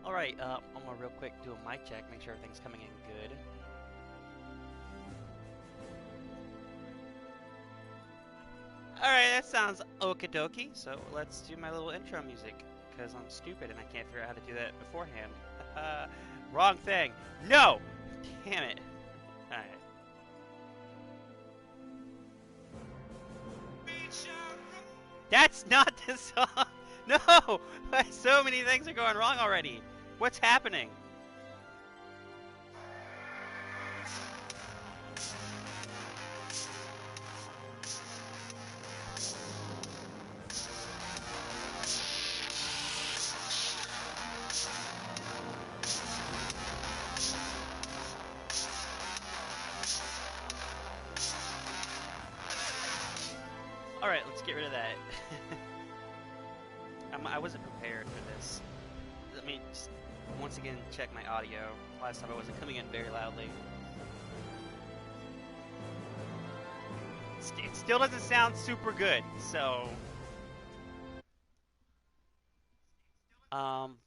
Alright, I'm gonna real quick do a mic check, make sure everything's coming in good. Alright, that sounds okie dokie, so let's do my little intro music, because I'm stupid and I can't figure out how to do that beforehand. Wrong thing! No! Damn it. Alright. That's not the song! No! So many things are going wrong already! What's happening? Alright, let's get rid of that. I wasn't prepared for this. Let me just once again check my audio. Last time I wasn't coming in very loudly. It still doesn't sound super good, so...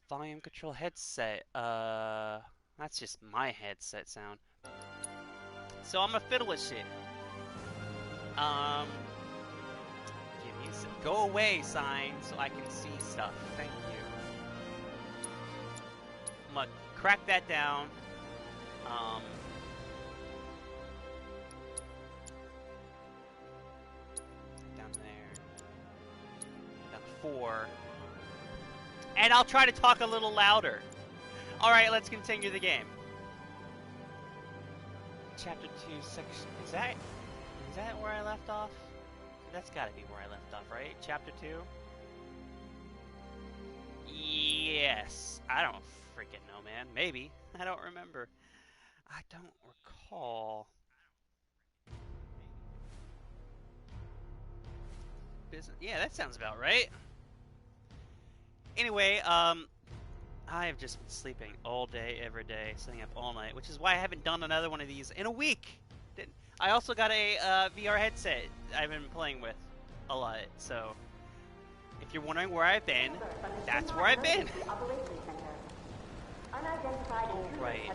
volume control headset. That's just my headset sound. So I'm gonna fiddle with shit. Give me some go away sign so I can see stuff. Thank you. I'm gonna crack that down. Down there. Down 4. And I'll try to talk a little louder. Alright, let's continue the game. Chapter 2, section... Is that where I left off? That's gotta be where I left off, right? Chapter 2? Yes. I don't freaking know, man. Maybe. I don't remember. I don't recall. Yeah, that sounds about right. Anyway, I have just been sleeping all day, every day, staying up all night, which is why I haven't done another one of these in a week. I also got a VR headset I've been playing with a lot, so if you're wondering where I've been, that's where I've been. Right.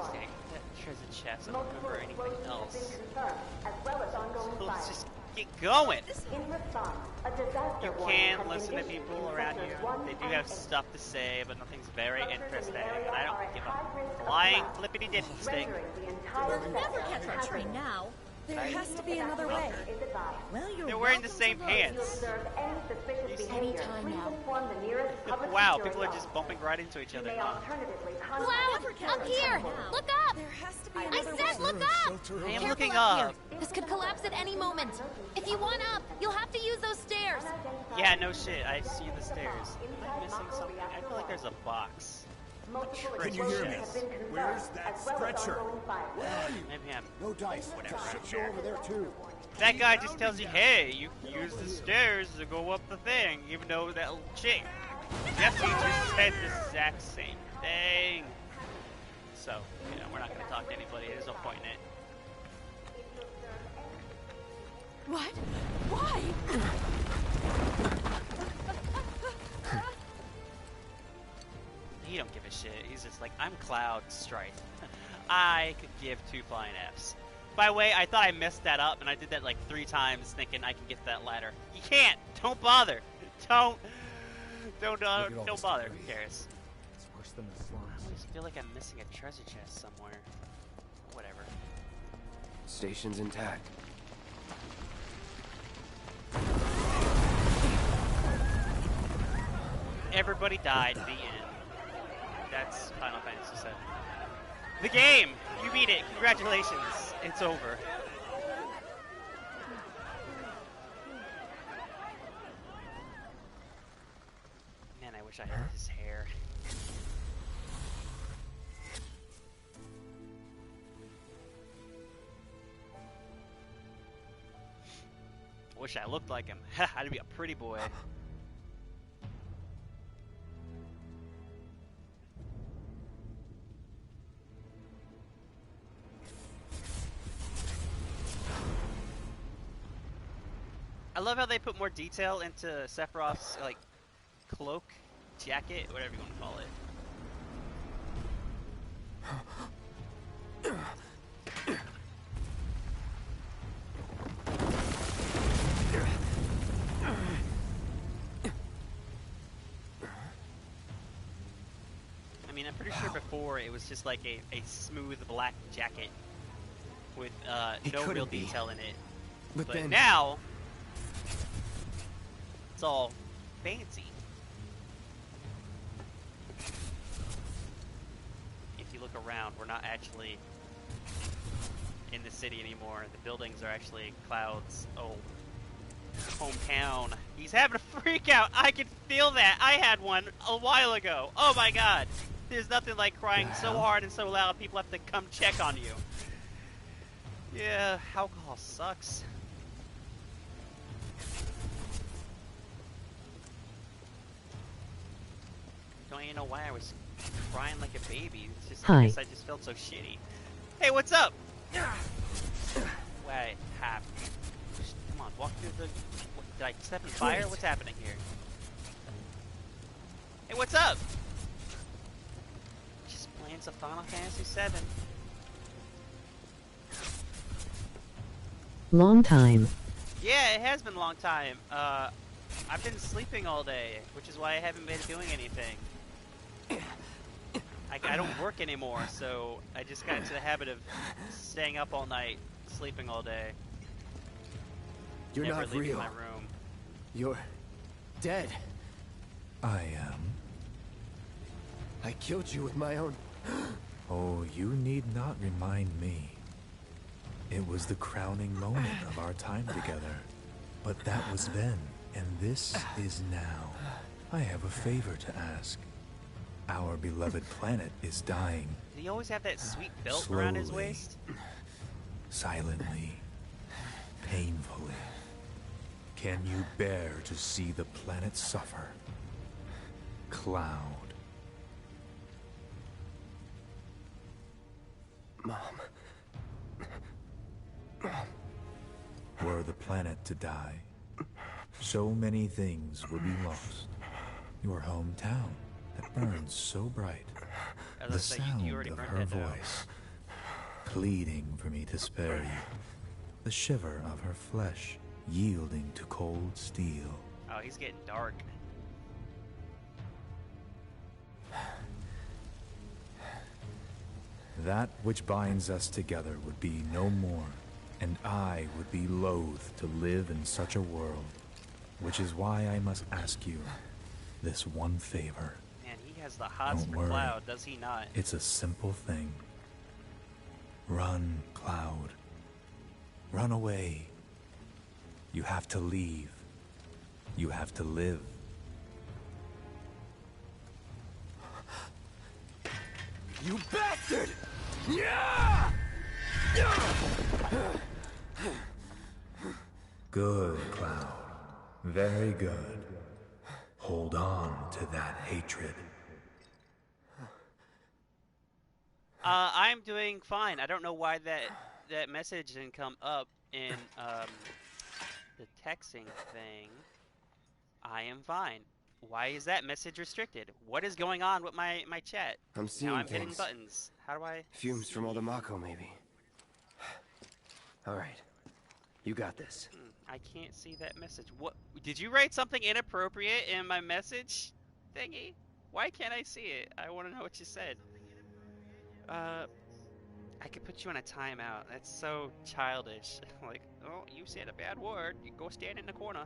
Okay, that treasure chest, I don't remember anything else. So let's just get going. You can listen to people around you. They do have stuff to say, but nothing's very interesting, and I don't give a flying flippity-dip stick. We'll never catch our train now. There has to be another way. Well, they're wearing the same pants. Anytime now. Wow, people are just bumping right into each other. Cloud, up here! Look up! There has to be I another said way. look up! I am Careful looking up up. here. This could collapse at any moment. If you want up, you'll have to use those stairs. Yeah, no shit. I see the stairs. Am I missing something? I feel like there's a box. Can you hear me? Where's that stretcher? Maybe I'm... No dice. Whatever, I don't Show care. over there too. That guy just tells you, hey, you can use the stairs to go up the thing, even though that little chick Jesse just said the exact same thing. So, you know, we're not going to talk to anybody. There's no point in it. What? Why? He don't give a shit. He's just like, I'm Cloud Strife. I could give 2 flying Fs. By the way, I thought I messed that up, and I did that like 3 times thinking I can get that ladder. You can't! Don't bother! Don't bother. Who cares? It's worse than the I slums. always feel like I'm missing a treasure chest somewhere. Whatever. Station's intact. Everybody died. The end. That's Final Fantasy VII. The game! You beat it! Congratulations! It's over. Man, I wish I had his hair. Wish I looked like him. I'd be a pretty boy. I love how they put more detail into Sephiroth's like cloak jacket, whatever you want to call it. I mean, I'm pretty sure before it was just like a smooth black jacket with no real detail in it. But then now, it's all fancy. If you look around, we're not actually in the city anymore. The buildings are actually Cloud's old hometown. He's having a freak out. I can feel that. I had one a while ago. Oh my god. There's nothing like crying so hard and so loud people have to come check on you. Yeah, alcohol sucks. Don't even know why I was crying like a baby. It's just, I guess I just felt so shitty. Hey, what's up? Wait, come on, walk through the... What, did I step in fire? What's happening here? Hey, what's up? Just playing some Final Fantasy VII. Long time. Yeah, it has been a long time. I've been sleeping all day, which is why I haven't been doing anything. I don't work anymore, so I just got into the habit of staying up all night, sleeping all day. You're never not leaving real. my room. You're dead. I am. I killed you with my own... Oh, you need not remind me. It was the crowning moment of our time together. But that was then, and this is now. I have a favor to ask. Our beloved planet is dying. Did he always have that sweet belt around his waist? Silently. Painfully. Can you bear to see the planet suffer? Cloud. Mom. Were the planet to die, so many things would be lost. Your hometown that burns so bright. The sound of her voice, pleading for me to spare you. The shiver of her flesh yielding to cold steel. Oh, he's getting dark. That which binds us together would be no more, and I would be loath to live in such a world, which is why I must ask you this one favor. Man, he has the hots for Cloud, does he not? It's a simple thing. Run, Cloud. Run away. You have to leave. You have to live. You bastard! Yeah! Good, Cloud. Very good. Hold on to that hatred. I'm doing fine. I don't know why that message didn't come up in the texting thing. I am fine. Why is that message restricted? What is going on with my chat? I'm seeing now I'm things. hitting buttons. How do I... Fumes from all the Mako, maybe. Alright. You got this. I can't see that message. What? Did you write something inappropriate in my message thingy? Why can't I see it? I want to know what you said. I could put you on a timeout. That's so childish. Like, oh, you said a bad word. You go stand in the corner.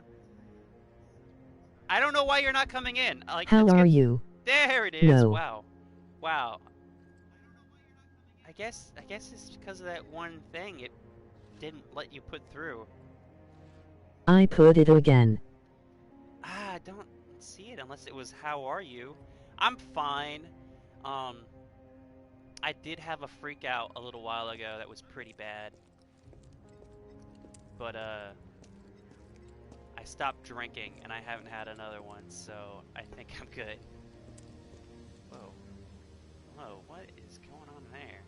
I don't know why you're not coming in. Like, how are you? There it is. No. Wow. Wow. I guess it's because of that one thing. It didn't let you put through. I put it again. I don't see it unless it was how are you? I'm fine. I did have a freak out a little while ago that was pretty bad. But I stopped drinking and I haven't had another one, so I think I'm good. Whoa. Whoa, what is going on there?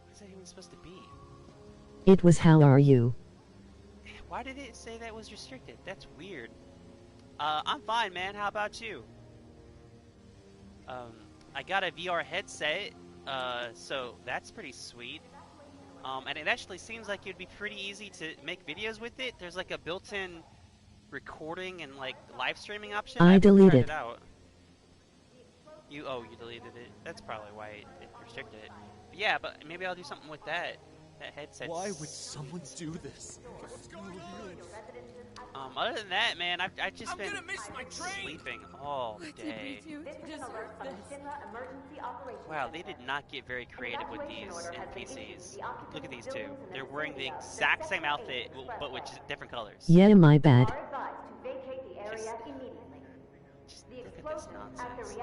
What is that even supposed to be? It was how are you? Why did it say that was restricted? That's weird. I'm fine, man. How about you? I got a VR headset, so that's pretty sweet. And it actually seems like it'd be pretty easy to make videos with it. There's like a built-in recording and like live streaming option. I deleted it out. You deleted it. That's probably why it restricted it. But yeah, but maybe I'll do something with that. That headset. Why would someone do this? Other than that, man, I've just been sleeping all What day. did we do to deserve this? Wow, they did not get very creative with these NPCs. Look at these two. They're wearing the exact same outfit, but with just different colors. Yeah, my bad. Just look at this nonsense.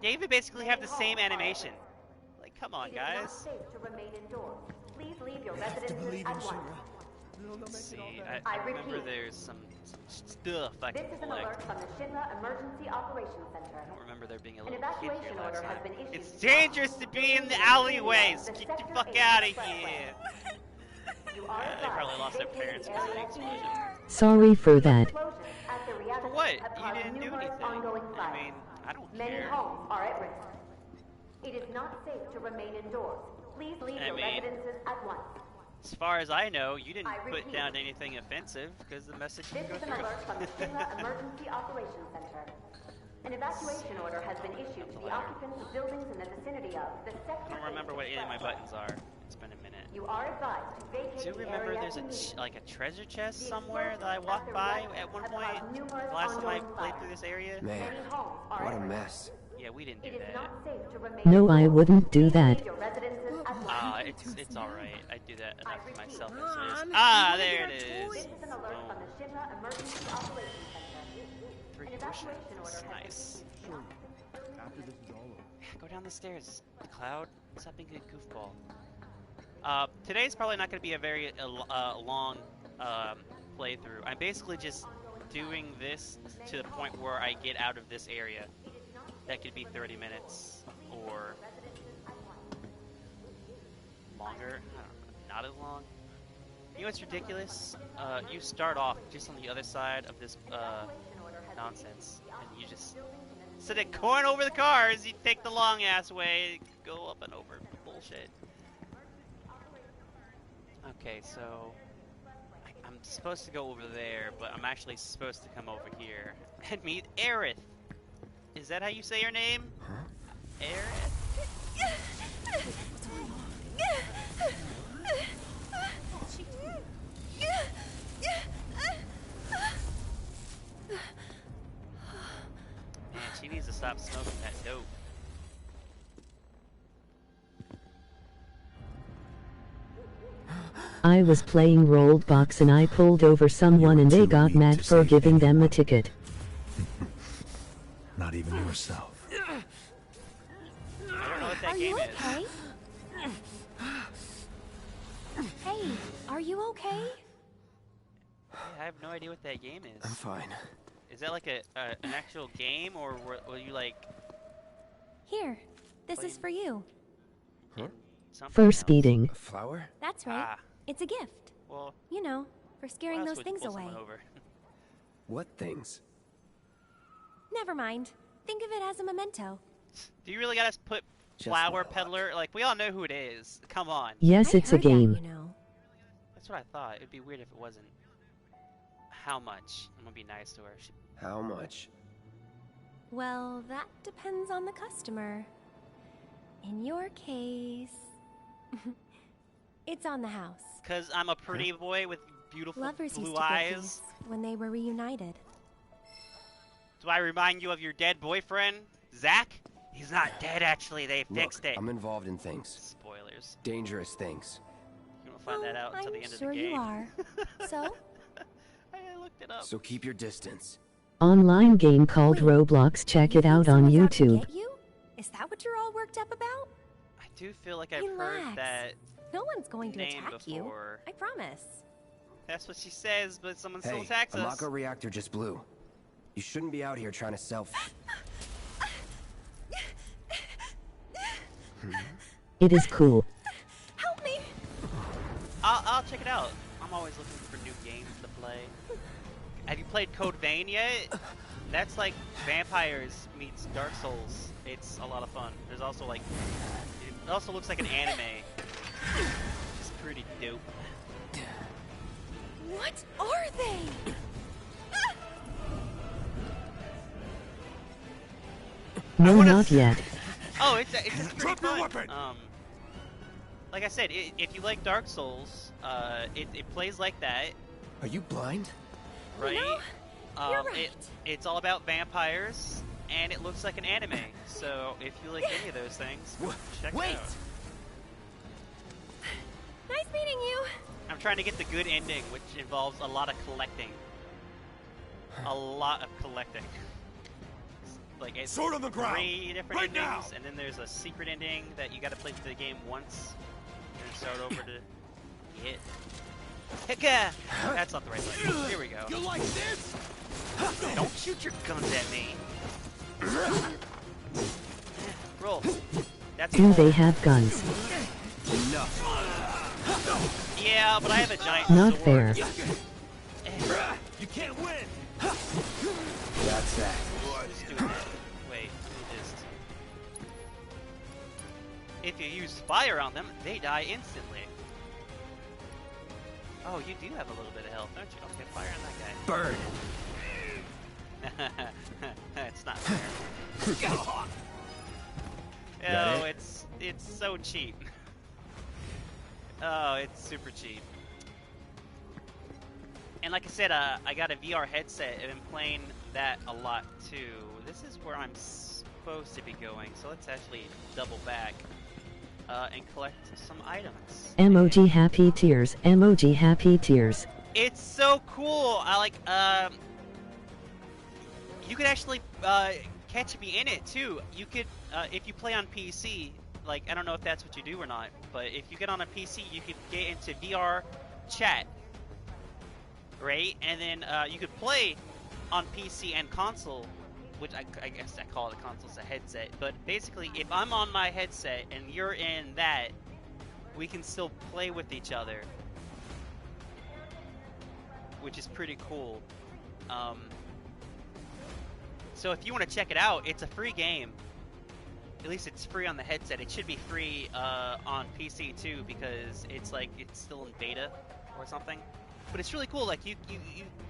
They even basically have the same animation. Like, come on, guys. Please leave your residences at once. Let's see, I remember there's some stuff I can collect. From the Shinra Emergency Operations Center. I don't remember there being a little kid here last time. It's dangerous to be in the alleyways! Get the fuck out of here! They probably lost their parents because of the explosion. Sorry for that. For what? You didn't do anything. I mean, I don't care. Many homes are at risk. It is not safe to remain indoors. Please leave your residences at once. As far as I know, you didn't put down anything offensive because the message didn't go through. This is an alert from the Shinra Emergency Operations Center. An evacuation order has been issued to the occupants of buildings in the vicinity of the sector. I don't remember what any of my buttons are. It's been a minute. You are advised to vacate Do you remember there's a treasure chest somewhere that I walked by at one point? The last time I played through this area? Man, what a mess. Yeah, we didn't do that. No, I wouldn't do that. It's alright. I do that enough for myself as it is. There it is. Three cushions. Nice. Go down the stairs. Cloud, stop being a goofball. Today's probably not going to be a very long playthrough. I'm basically just doing this to the point where I get out of this area. That could be 30 minutes or longer. I don't know, not as long. You know what's ridiculous? You start off just on the other side of this nonsense, and you just instead of going over the cars, you take the long ass way, go up and over bullshit. Okay, so I'm supposed to go over there, but I'm actually supposed to come over here and meet Aerith. Is that how you say your name? Huh? Aerith? Man, she needs to stop smoking that dope. I was playing Rollbox and I pulled over someone and they got mad for giving them a ticket. Not even yourself. I don't know what that game is. Okay? Hey, are you okay? Yeah, I have no idea what that game is. I'm fine. Is that like an actual game, or will you like... Here, this is for you. Huh? For speeding. A flower? That's right. It's a gift. Well, You know, for scaring those things away. What things? Never mind. Think of it as a memento. Do you really gotta put flower peddler? Like, we all know who it is. Come on. Yes, it's a game. That, you know. That's what I thought. It'd be weird if it wasn't. How much? I'm gonna be nice to her. How much? Well, that depends on the customer. In your case, it's on the house. Cause I'm a pretty boy with beautiful Lovers used blue to get eyes. these when they were reunited. Do I remind you of your dead boyfriend, Zach? He's not dead, actually. They fixed it. I'm involved in things. Spoilers. Dangerous things. You won't find that out until the end of the I'm game. sure you are. So? I looked it up. So keep your distance. Online game called Roblox. Check it out on YouTube. Get you? Is that what you're all worked up about? I do feel like I've Relax. heard that No one's going to name attack before. you. I promise. That's what she says, but someone still Hey, attacks a us. Mako reactor just blew. You shouldn't be out here trying to self. It is cool. Help me! I'll check it out. I'm always looking for new games to play. Have you played Code Vein yet? That's like vampires meets Dark Souls. It's a lot of fun. There's also like, it also looks like an anime. It's pretty dope. What are they? No, not yet. Oh, it's pretty fun. Like I said, if you like Dark Souls, it plays like that. Are you blind? Right? You know, you're right. It's all about vampires, and it looks like an anime. So if you like any of those things, check it out. Nice meeting you. I'm trying to get the good ending, which involves a lot of collecting. A lot of collecting. Like it's Sword on the ground. 3 different Right endings, now. and then there's a secret ending that you got to play through the game once, and start over to hit. Hicka! That's not the right way. Here we go. You like this? Don't shoot your guns at me. Roll. That's Do they have guns? Yeah, but I have a giant Not sword. fair. You can't win. That's that. Just do it. Wait, let me just... If you use fire on them, they die instantly. Oh, you do have a little bit of health, don't you? Okay, fire on that guy. Burn. It's not fair. Oh, it's so cheap. Oh, it's super cheap. And like I said, I got a VR headset and been playing that a lot too. This is where I'm supposed to be going, so let's actually double back and collect some items. Emoji happy tears. Emoji happy tears. It's so cool. I like you could actually catch me in it too. You could if you play on PC. Like, I don't know if that's what you do or not, but if you get on a PC, you could get into VR chat, right? And then you could play on PC and console, which I guess I call it a console, it's a headset. But basically, if I'm on my headset and you're in that, we can still play with each other, which is pretty cool. So if you want to check it out, it's a free game. At least it's free on the headset. It should be free on PC too, because it's like it's still in beta or something. But it's really cool. Like you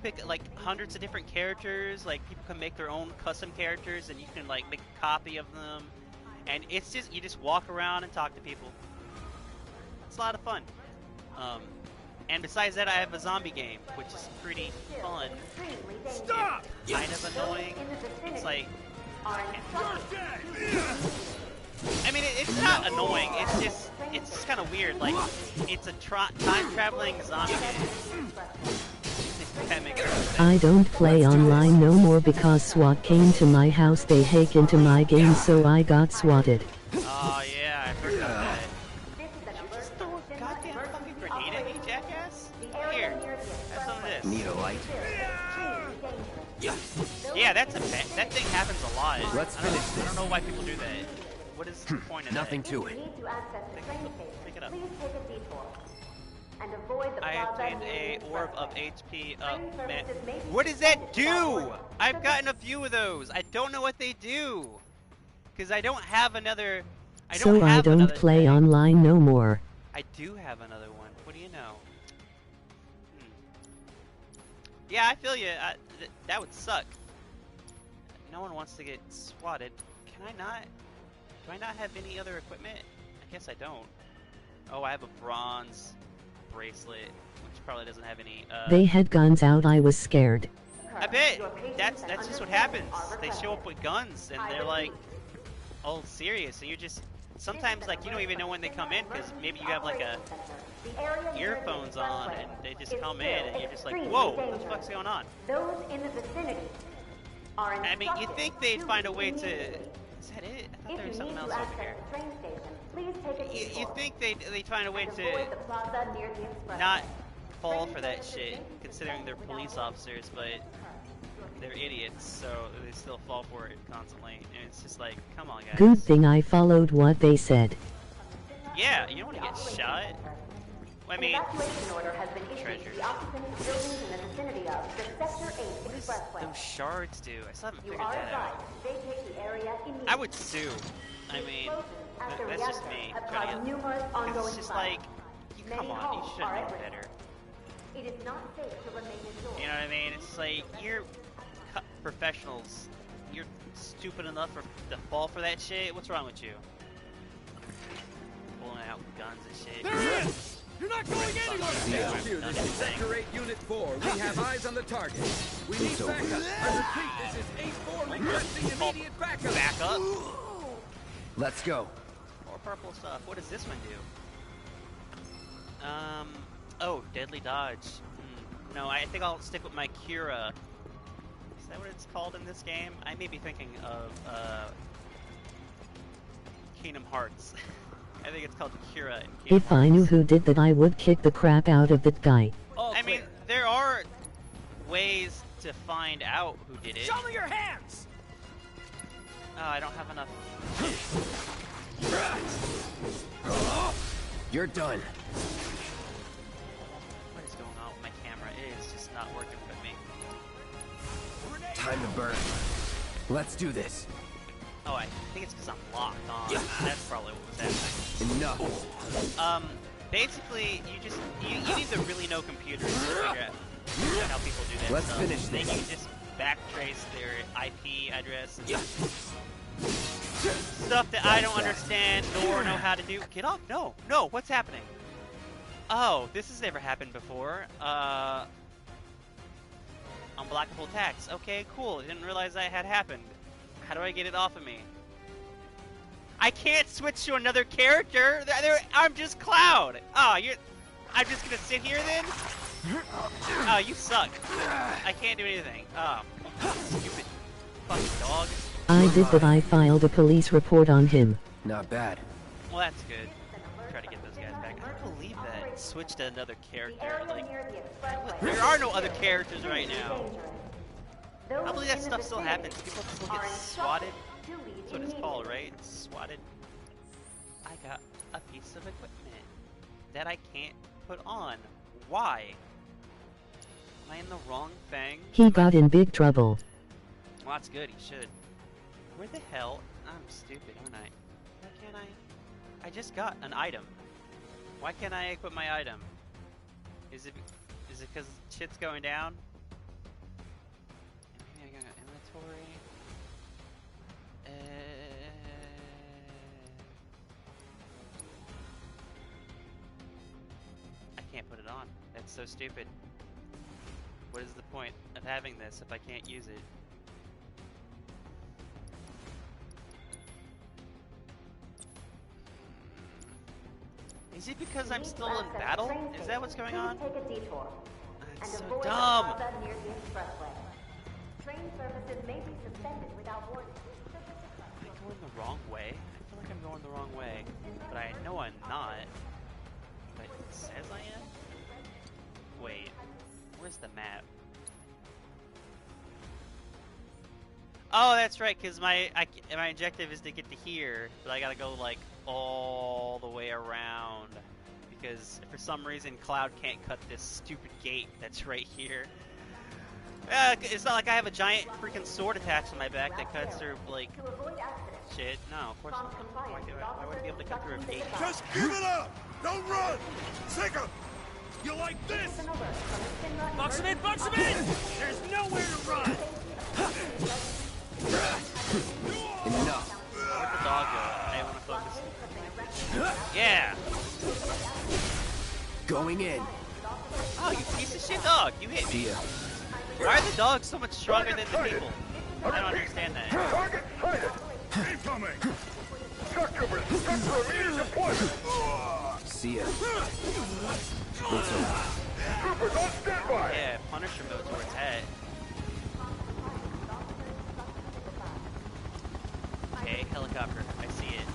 pick like hundreds of different characters. Like people can make their own custom characters, and you can like make a copy of them. And it's just you just walk around and talk to people. It's a lot of fun. And besides that, I have a zombie game, which is pretty fun. Stop! Kind of annoying. It's like. I mean, it's not annoying. It's just kind of weird. Like, it's a time-traveling zombie game. That makes sense. I don't play online no more because SWAT came to my house. They hacked into my game, so I got swatted. Oh yeah, I've heard about that. Did you just throw a goddamn fucking grenade at me, jackass? Here, have some of this. Need a light. Yeah, that thing happens a lot. Let's finish this. I don't know why people do that. What is the point of Nothing that? to it. Pick it up. Please take a detour and avoid the I plaza obtained near a the orb expressway. of HP Train up, man. services may be What does that suspended do? without I've gotten a few of those. I don't know what they do. Because I don't have another... I don't play online no more. I do have another one. What do you know? Yeah, I feel you. That would suck. No one wants to get swatted. Can I not? Do I not have any other equipment? I guess I don't. Oh, I have a bronze bracelet, which probably doesn't have any. They had guns out. I was scared. I bet that's just what happens. They show up with guns and they're like all serious, and you're just sometimes like you don't even know when they come in because maybe you have like a earphones on and they just come in and you're just like, whoa, what the fuck's going on? Those in the vicinity are I mean, you think they'd find a way to. immediately. Is that it? I thought If there you was need something to else over access here. the train station, please take a detour. You think they'd find a way and to avoid the plaza near the expressway. not fall for that shit, considering they're police officers, but they're idiots, so they still fall for it constantly. And it's just like, come on, guys. Good thing I followed what they said. Yeah, you don't want to get shot. I mean, evacuation order has been issued to the occupants of buildings in the vicinity of the Sector 8 Expressway. Those shards do. I still haven't You figured are that out. advised to vacate the area immediately. I would sue. I mean, that's just me. It's just like, come on, you should know better. It is not safe to remain indoors. You know what I mean? It's like, you're professionals. You're stupid enough to fall for that shit? What's wrong with you? Pulling out guns and shit. There he is! You're not going anywhere! Sector 8 Unit 4, we have eyes on the target. We need backup. I repeat, this is 8-4 requesting immediate backup. Backup? Let's go. More purple stuff. What does this one do? Oh, deadly dodge. No, I think I'll stick with my Cura. Is that what it's called in this game? I may be thinking of, Kingdom Hearts. I think it's called Cura in Kingdom If I knew who did that, I would kick the crap out of that guy. I mean, there are ways to find out who did it. Show me your hands! Oh, I don't have enough. You're done. What is going on with my camera? It is just not working with me. Time to burn. Let's do this. Oh, I think it's because I'm locked on. That's probably what was happening. Enough. Basically, you need to really know computers to figure out how people do that Let's stuff. finish They this. can just backtrace their IP address and stuff that I don't understand nor know how to do. Get off! No, no, what's happening? Oh, this has never happened before. Unblockable tax. Okay, cool. Didn't realize that had happened. How do I get it off of me? I can't switch to another character. I'm just Cloud. Oh, I'm just gonna sit here then? Oh, you suck. I can't do anything. Oh, stupid fucking dog. I did that. I filed a police report on him. Not bad. Well, that's good. Try to get those guys back. I don't believe that. Switch to another character. Like, there are no other characters right now. I believe that stuff still happens. People still get swatted. That's what it's called, right? Swatted. I got a piece of equipment that I can't put on. Why? Am I in the wrong thing? He got in big trouble. Well, that's good. He should. Where the hell? I'm stupid, aren't I? Why can't I? I just got an item. Why can't I equip my item? Is it because shit's going down? I got inventory. I can't put it on. That's so stupid. What is the point of having this if I can't use it? Is it because I'm still in battle? Is that what's going on? Take a detour. That's so dumb! Near the expressway. Train services may be suspended without warning. Am I going the wrong way? I feel like I'm going the wrong way, but I know I'm not. But it says I am? Wait, where's the map? Oh, that's right, because my objective is to get to here, but I gotta go, like, all the way around. Because for some reason, Cloud can't cut this stupid gate that's right here. It's not like I have a giant freaking sword attached to my back that cuts through, like, shit. No, of course not. Why would I be able to cut through a gate? Just give it up! Don't run! Take him! You like this? Box him in! Box him in! There's nowhere to run! Enough. Where'd the dog go? I want to focus. Yeah! Going in. Oh, you piece of shit dog! You hit me! See ya. Why are the dogs so much stronger than the people? I don't understand that. Target sighted! Incoming! Structure immediate deployment! See ya. Troopers on standby! Yeah, Punisher mode's where it's at. Okay, helicopter. I see it.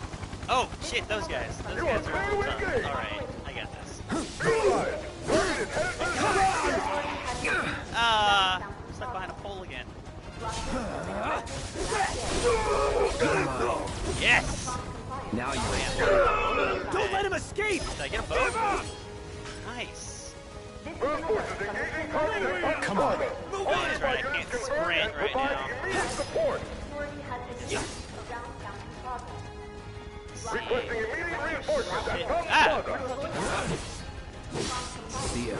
Oh, shit, those guys. Those guys are all tough. Alright, I got this. Stuck behind a pole again. Yes! Now you Don't let him escape! Did I get a boat? Come on. That's right, I can't sprint right now. Requesting immediate reinforcements at Top Plaza. See ya.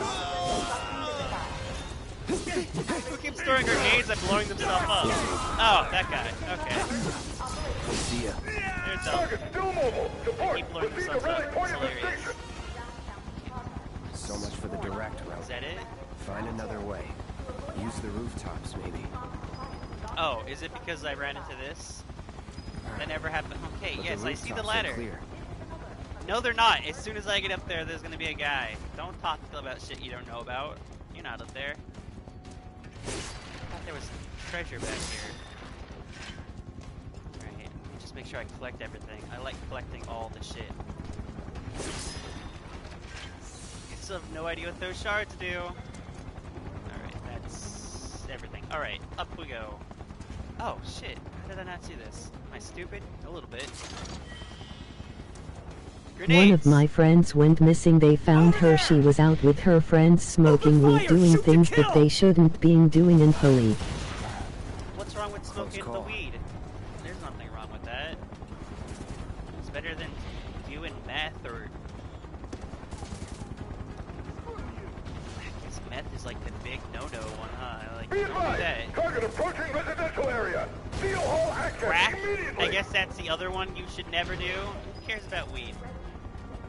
Who keeps throwing grenades and blowing themselves up? Oh, that guy. Okay. See ya. There's Target still mobile. Support. keep blowing Proceed to themselves rally up. point It's of the hilarious. station. So much for the direct Is route. that it? Find another way. Use the rooftops, maybe. Oh, is it because I ran into this? That never happened. Okay, But yes, I see the rooftops are ladder. clear. No, they're not. As soon as I get up there, there's gonna be a guy. Don't talk about shit you don't know about. You're not up there. I thought there was treasure back here. Alright, let me just make sure I collect everything. I like collecting all the shit. I still have no idea what those shards do. Alright, that's everything. Alright, up we go. Oh, shit. How did I not see this? Am I stupid? A little bit. Grenades! One of my friends went missing. They found her. She was out with her friends smoking weed, doing things that they shouldn't be doing in Philly. What's wrong with smoking the call. weed? There's nothing wrong with that. It's better than doing meth or... I guess meth is like the big no-no one, huh? Like, Be don't do advised. that. Target approaching residential area. Steel hall access Crack? immediately. I guess that's the other one you should never do. Who cares about weed?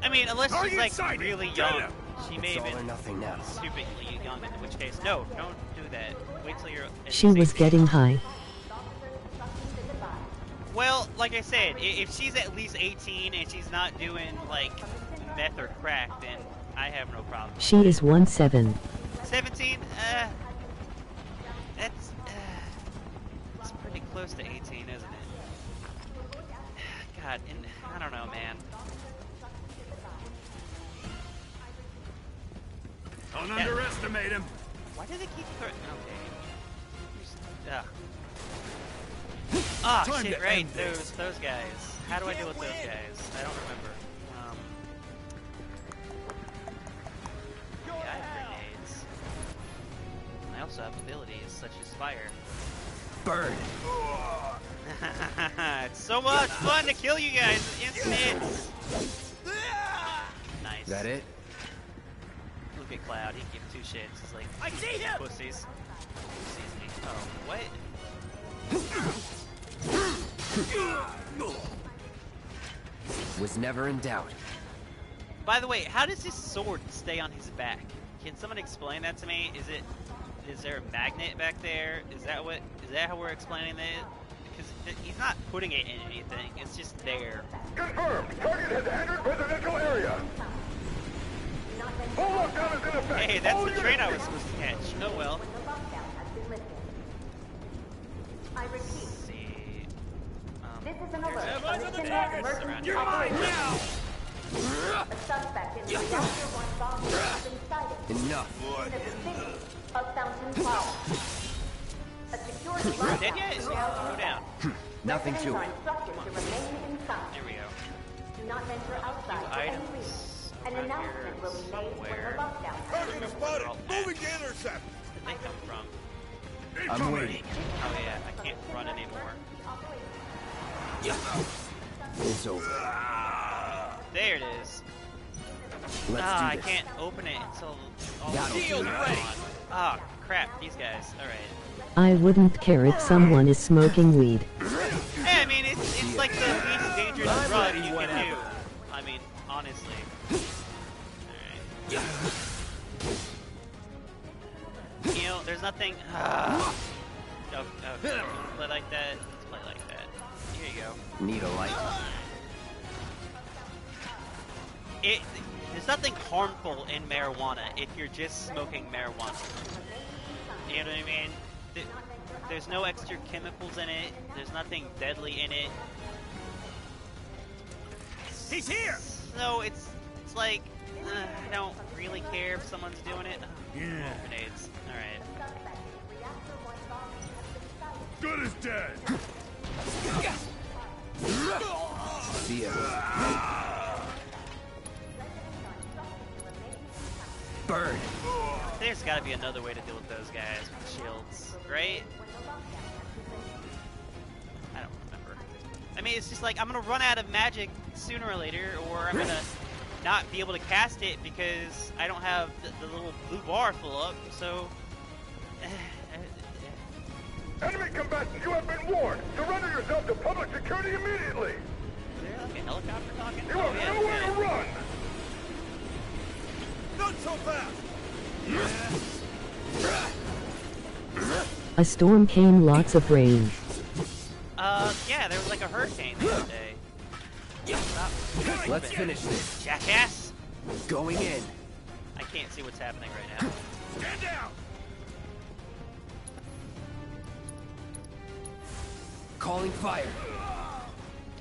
I mean, unless she's Target like sighted. really Get young. him. She may It's have all or been nothing now. stupidly young, in which case, no, don't do that. Wait till you're... at She was safety. getting high. Well, like I said, if she's at least 18 and she's not doing, like, meth or crack, then I have no problem. She is 1'7". 17? That's pretty close to 18, isn't it? God, and I don't know, man. Don't underestimate him. Why do they keep throwing... Okay. Ah, Time shit, to right, end this. those guys. How do I deal with those guys? I don't remember. Yeah, I have grenades. I also have abilities such as fire. Burn. It's so much fun to kill you guys in instants. Nice. Is that it? Look at Cloud, he can give two shits. He's like, I see him! pussies. He sees me. Oh, what? Was never in doubt. By the way, how does his sword stay on his back? Can someone explain that to me? Is there a magnet back there? Is that how we're explaining it? Because he's not putting it in anything. It's just there. Confirmed. Target has entered residential area. Full lockdown is in effect. Hey, that's All the train I was units- supposed to catch. Oh well. I repeat, Let's see. this is an There's alert a from the bunch of Center targets Emergency around You're mine Operations. now! A suspect in the Reactor 1 bomb has been sighted Enough. in the vicinity of Fountain Plaza. A security lockdown Dead yet? is Go now in down. effect. Nothing Residents to are it. instructed to remain inside. There we go. Do not venture outside for any Items reason. An around announcement here will be made when somewhere. the lockdown Target is spotted. Moving to intercept. Where did they come from? I'm waiting. Oh yeah, I can't run anymore. It's over. There it is. Let's I do this. can't open it until all That'll the do shields it. are on. Ah, crap, these guys. Alright. I wouldn't care if someone is smoking weed. Hey, I mean, it's like the least dangerous drug you can do. I mean, honestly. Alright. You know, there's nothing... Oh, you wanna play like that? Let's play like that. Here you go. Need a light. There's nothing harmful in marijuana if you're just smoking marijuana. You know what I mean? There's no extra chemicals in it. There's nothing deadly in it. He's here! So it's like I don't really care if someone's doing it. Yeah. Grenades. All right. Good as dead. See ya. Burn. There's got to be another way to deal with those guys with shields, right? I don't remember. I mean, it's just like I'm gonna run out of magic sooner or later, or I'm gonna not be able to cast it because I don't have the little blue bar full up. So. Enemy combatants, you have been warned. Surrender yourself to public security immediately. Is there like a helicopter talking? You have nowhere to run. Not so fast. A storm came, lots of rain. Yeah, there was like a hurricane the other day. Let's finish this. Jackass! Going in. I can't see what's happening right now. Stand down. Calling fire.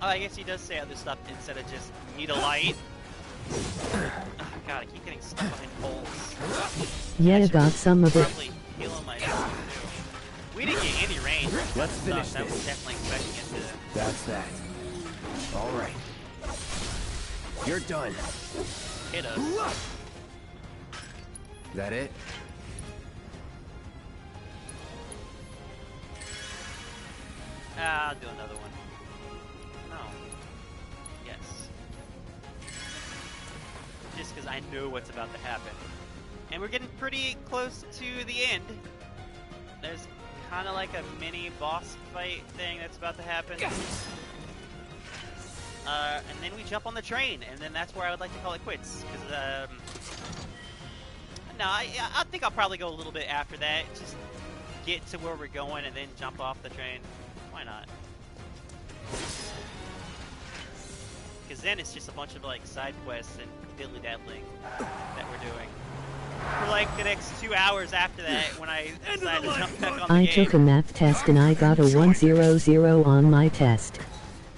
Oh, I guess he does say other stuff instead of just need a light. Oh, God, I keep getting stuck behind poles. Yeah, got some of it. Probably healing myself too. We didn't get any range. Let's finish I was this. definitely expecting it to. That's that. All right. You're done. Hit us. That it? I'll do another one. No. Yes. Just because I know what's about to happen. And we're getting pretty close to the end. There's kind of like a mini boss fight thing that's about to happen. And then we jump on the train, and then that's where I would like to call it quits. Because, no, I think I'll probably go a little bit after that. Just get to where we're going and then jump off the train. Why not? Because then it's just a bunch of like side quests and diddly-daddling that we're doing. For like the next 2 hours after that, when I decide to jump back on the game. I took a math test and I got a 100 on my test.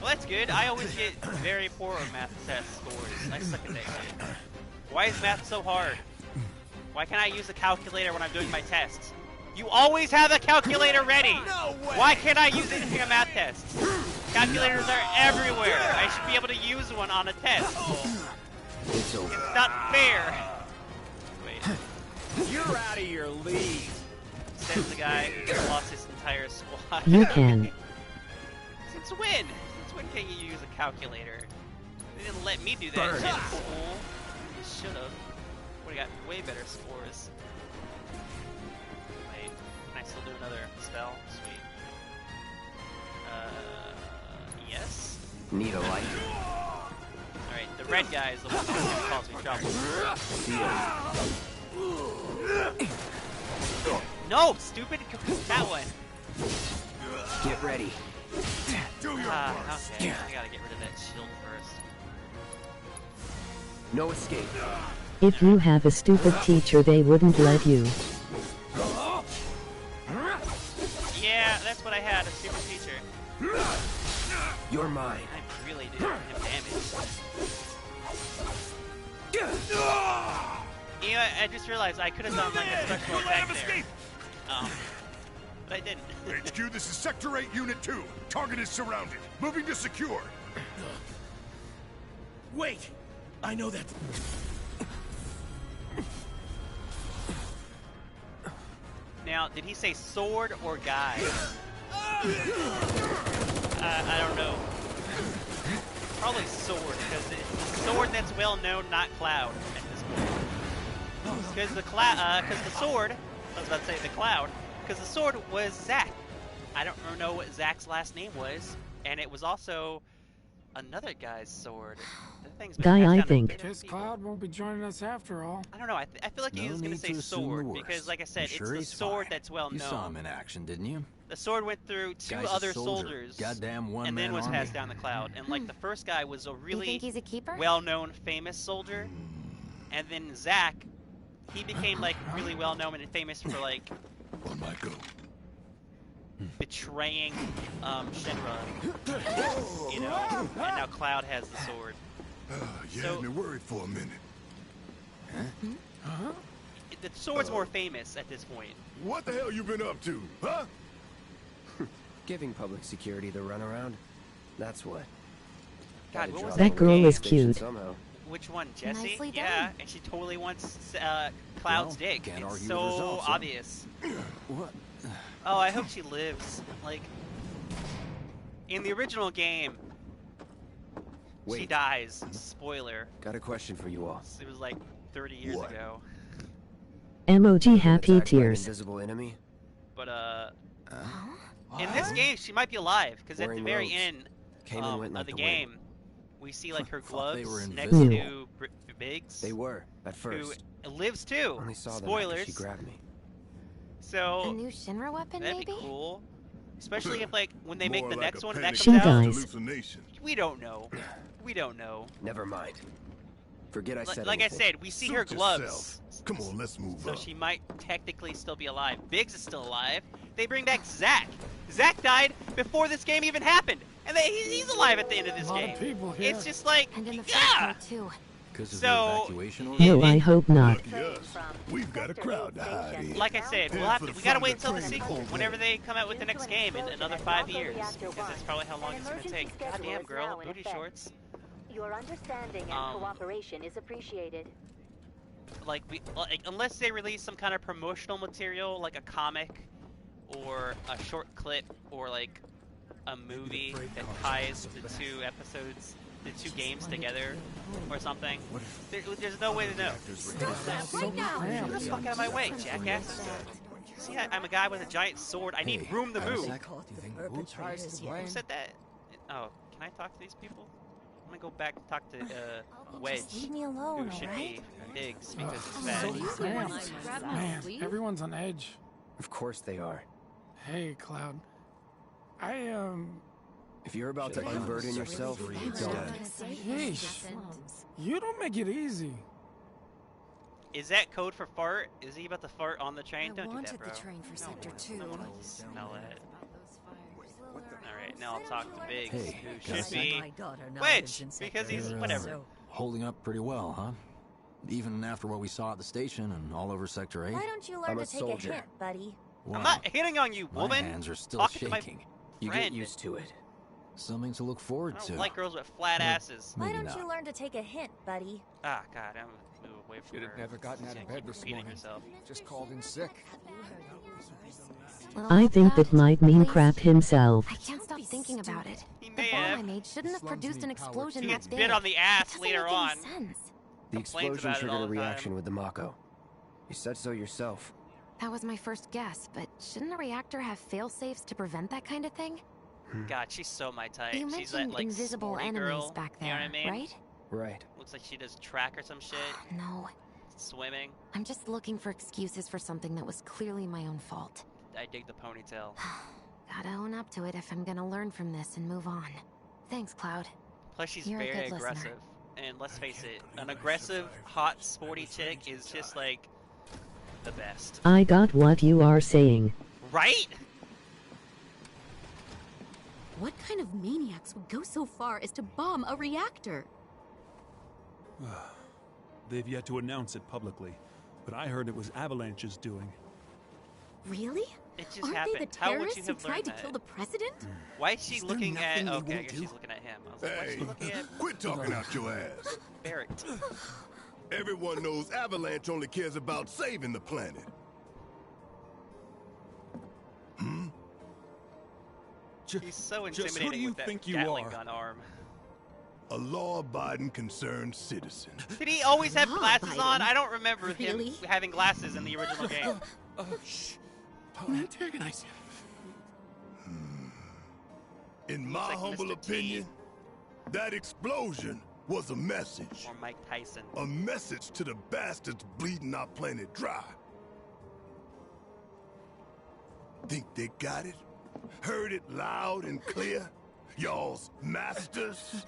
Well, that's good. I always get very poor math test scores. I suck at that shit. Why is math so hard? Why can't I use a calculator when I'm doing my tests? You always have a calculator ready! No way. Why can't I use it in a math test? Calculators are everywhere. I should be able to use one on a test. It's over. It's not fair. Wait. You're out of your league. Says the guy who lost his entire squad. You can. Since when? Since when can you use a calculator? They didn't let me do that shit in school. You should have. Would have got way better scores. Wait, can I still do another spell? Sweet. Yes? Need a light. Alright, the red guy is the one that calls me trouble. No, stupid! That one! Get ready. Okay, I gotta get rid of that shield first. No escape. If you have a stupid teacher, they wouldn't let you. Yeah, that's what I had, a stupid teacher. You're mine. I really did him damage. You know, I just realized I could have done like a special attack there. But I didn't. HQ, this is Sector 8, Unit 2. Target is surrounded. Moving to secure. Wait. I know that. Now, did he say sword or guy? I don't know. Probably sword, because it's a sword that's well known, not Cloud at this point. Because the sword, I was about to say the Cloud, because the sword was Zack. I don't know what Zack's last name was, and it was also another guy's sword. The thing's been Guy, passed I down to think. Guess Cloud won't be joining us after all. I don't know. I feel like he was going to say sword because, like I said, it's the sword that's well known. You saw him in action, didn't you? The sword went through two other soldiers, goddamn one and then was army. passed down the Cloud. And like the first guy was a really You think he's a keeper? well-known, famous soldier, and then Zack, he became like really well-known and famous for like On my go. betraying Shinra, you know. And now Cloud has the sword. You So- had me worried for a minute. The sword's more famous at this point. What the hell you been up to, huh? Giving public security the runaround. That's what. God, what was That girl is Station cute. Somehow. Which one, Jesse? Nicely Yeah, done. and she totally wants Cloud's dick. Can't It's argue so with results, huh? obvious. What? Oh, I hope she lives. Like, in the original game, she Wait. dies. Spoiler. Got a question for you all. It was like 30 years ago. Emoji happy Attacked by an tears. invisible enemy? But, in this game, she might be alive, because at the Wearing very robes. end Came and went of like the the wind. game, we see, like, her Thought they gloves were next invisible. to Biggs. They were, at first. Who lives too. Only saw them Spoilers. after she grabbed me. So A new Shinra weapon, that'd maybe? be cool. Especially if, like, when they make More the like next a one and that She comes out. dies. hallucination. We don't know. We don't know. Never mind. Forget I said Like I anything. said, we see her Suit gloves. yourself. Come on, let's move So up. she might technically still be alive. Biggs is still alive. They bring back Zack. Zack died before this game even happened. And he's alive at the end of this A lot game. of people here. It's just like, And in the first yeah! part, too. Because of So, the evacuation order? No, I hope not. Lucky us. We've got a crowd to hide in. Like I said, Head for we the gotta front wait of the until the train sequel, over whenever there. they come out with the next game in another 5 years. Because that's probably how long it's gonna take. Goddamn, girl, booty shorts. Your understanding and cooperation is appreciated. Like, unless they release some kind of promotional material, like a comic, or a short clip, or like a movie that ties the two episodes, the two games together, or something. There's no way to know. Stop that right now! Get the fuck out of my way, jackass. See, I'm a guy with a giant sword. I need room to move. Who said that? Oh, can I talk to these people? I'm gonna go back and talk to Wedge, Just leave me alone, who should alright? be Diggs because it's bad. Man, everyone's on edge. Of course they are. Hey, Cloud. If you're about to unburden yourself, don't. Yeesh. You don't make it easy. Is that code for fart? Is he about to fart on the train? Don't do that, bro. train for Sector 2. Smell it. Alright, now I'll talk to Biggs, Hey, who should be Wedge, because he's whatever. Holding up pretty well, huh? Even after what we saw at the station and all over Sector 8? Why don't you I'm learn a to take soldier. a hint, buddy? Wow. I'm not hitting on you, My woman. hands are still Talking to my shaking. You friend. get used to it. Something to look I forward don't to. like girls with flat asses. Why Maybe don't not. you learn to take a hint, buddy? Ah, God, I'm gonna move away from Should her. have never gotten out of bed this Repeating morning. herself. Just called in sick. I think that might mean crap himself. I can't stop thinking about it. He The may bomb I have. made shouldn't have produced an explosion He that gets big. bit on the ass It doesn't later make any on. sense. The Complains explosion about it all triggered a the time. reaction with the Mako. You said so yourself. That was my first guess, but shouldn't a reactor have fail-safes to prevent that kind of thing? God, she's so my type. You She's that mentioned like invisible sporty enemies girl, back you know there, what I mean? right? Right. Looks like she does track or some shit. No, Swimming. I'm just looking for excuses for something that was clearly my own fault. I dig the ponytail. Gotta own up to it if I'm gonna learn from this and move on. Thanks, Cloud. Plus, she's You're a very good listener. aggressive. And let's face it, an aggressive, hot, sporty chick is just like the best. I got what you are saying. Right? What kind of maniacs would go so far as to bomb a reactor? They've yet to announce it publicly, but I heard it was Avalanche's doing. Really? It just Aren't happened. they the How would you terrorists who have tried learned to that? kill the president? Why is she Is there looking at? nothing they Okay, I won't guess do? she's looking at him. I was like, why is Hey, she looking at quit talking out your ass. Barrett? Everyone knows Avalanche only cares about saving the planet. He's so Just who intimidating do you with that think you Gatling are? gun arm. A law-abiding, concerned citizen. Did he always have Law glasses on? abiding. I don't remember Really? him having glasses in the original game. Shh. Don't antagonize him. In my like humble Mr. T. opinion, that explosion was a message. Or Mike Tyson. A message to the bastards bleeding our planet dry. Think they got it? Heard it loud and clear? Y'all's masters?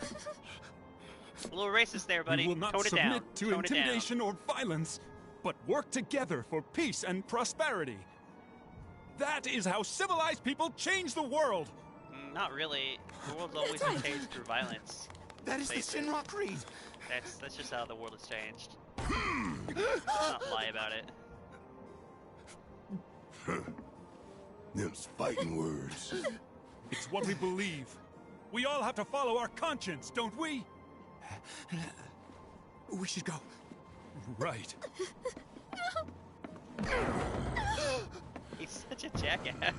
A little racist there, buddy. We will not Tone it down. submit to Tone it down. intimidation or violence, but work together for peace and prosperity. That is how civilized people change the world. Not really. The world's always been changed through violence. That is the Face it. Shinra Creed. That's just how the world has changed. Let's not lie about it. Them's fighting words. It's what we believe. We all have to follow our conscience, don't we? We should go. Right. He's such a jackass.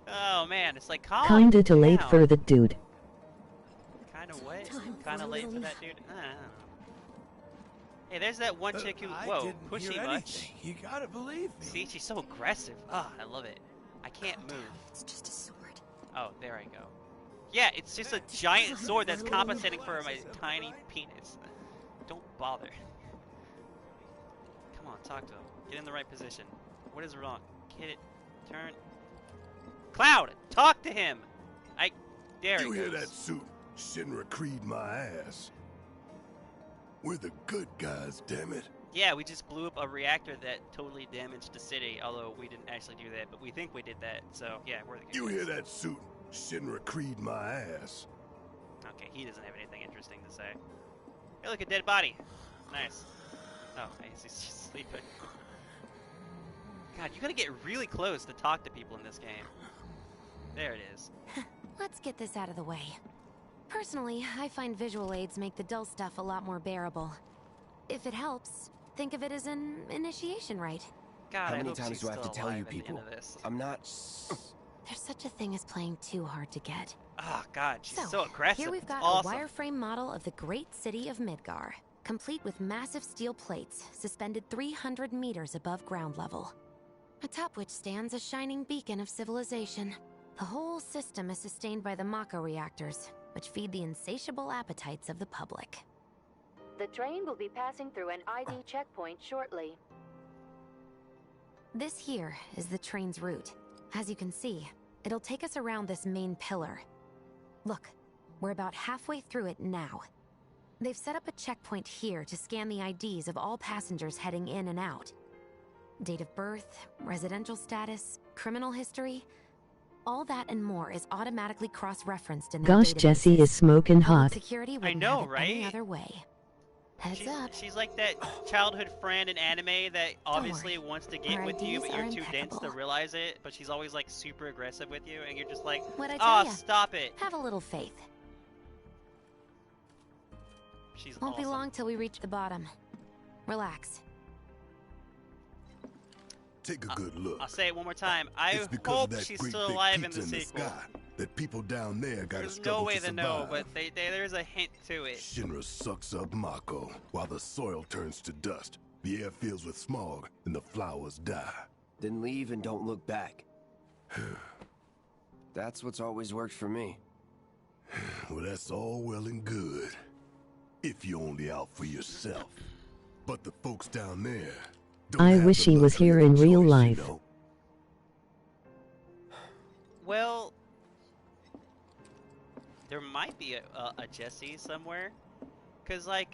Oh man, it's like calm Kinda too late down. for the dude. Kinda wet. Kinda late for that dude. I don't know. Hey, there's that one chick who, whoa, pushy much. You gotta believe me. See, she's so aggressive. Ah, I love it. I can't move. It's just a sword. Oh, there I go. Yeah, it's just a giant sword that's compensating for my tiny penis. Don't bother. Come on, talk to him. Get in the right position. What is wrong? Get it. Turn. Cloud! Talk to him! There You he hear goes. that suit? Shinra creed my ass. We're the good guys, damn it. Yeah, we just blew up a reactor that totally damaged the city, although we didn't actually do that, but we think we did that, so yeah, we're the good You guys. hear that suit? Shinra creed my ass. Okay, he doesn't have anything interesting to say. Hey, look, a dead body. Nice. Oh, I guess he's just sleeping. God, you gotta get really close to talk to people in this game. There it is. Let's get this out of the way. Personally, I find visual aids make the dull stuff a lot more bearable. If it helps, think of it as an initiation rite. God, How many times do I have to tell you people? I'm not... There's such a thing as playing too hard to get. Oh God, she's so aggressive. Here we've got awesome. a wireframe model of the great city of Midgar, complete with massive steel plates suspended 300 meters above ground level, atop which stands a shining beacon of civilization. The whole system is sustained by the Mako reactors, which feed the insatiable appetites of the public. The train will be passing through an ID checkpoint shortly. This here is the train's route. As you can see, it'll take us around this main pillar. Look, we're about halfway through it now. They've set up a checkpoint here to scan the IDs of all passengers heading in and out. Date of birth, residential status, criminal history, all that and more is automatically cross-referenced in Gosh, Jessie is smoking hot. Security I know, right? Any other way. Heads up. She's like that childhood friend in anime that obviously wants to get with you, but you're too dense to realize it. But she's always like super aggressive with you, and you're just like, "Oh, stop it!" Have a little faith. She's Won't awesome. be long till we reach the bottom. Relax. Take a good look. I'll say it one more time. I It's because hope of that she's great still big alive in pizza the sequel. sky that people down there gotta There's struggle no way to to survive. know, but there's a hint to it. Shinra sucks up Mako while the soil turns to dust. The air fills with smog and the flowers die. Then leave and don't look back. That's what's always worked for me. Well, that's all well and good. If you're only out for yourself. But the folks down there don't I have wish the he was luxury here of in real choice, life. You know? Well, there might be a Jesse somewhere, cause like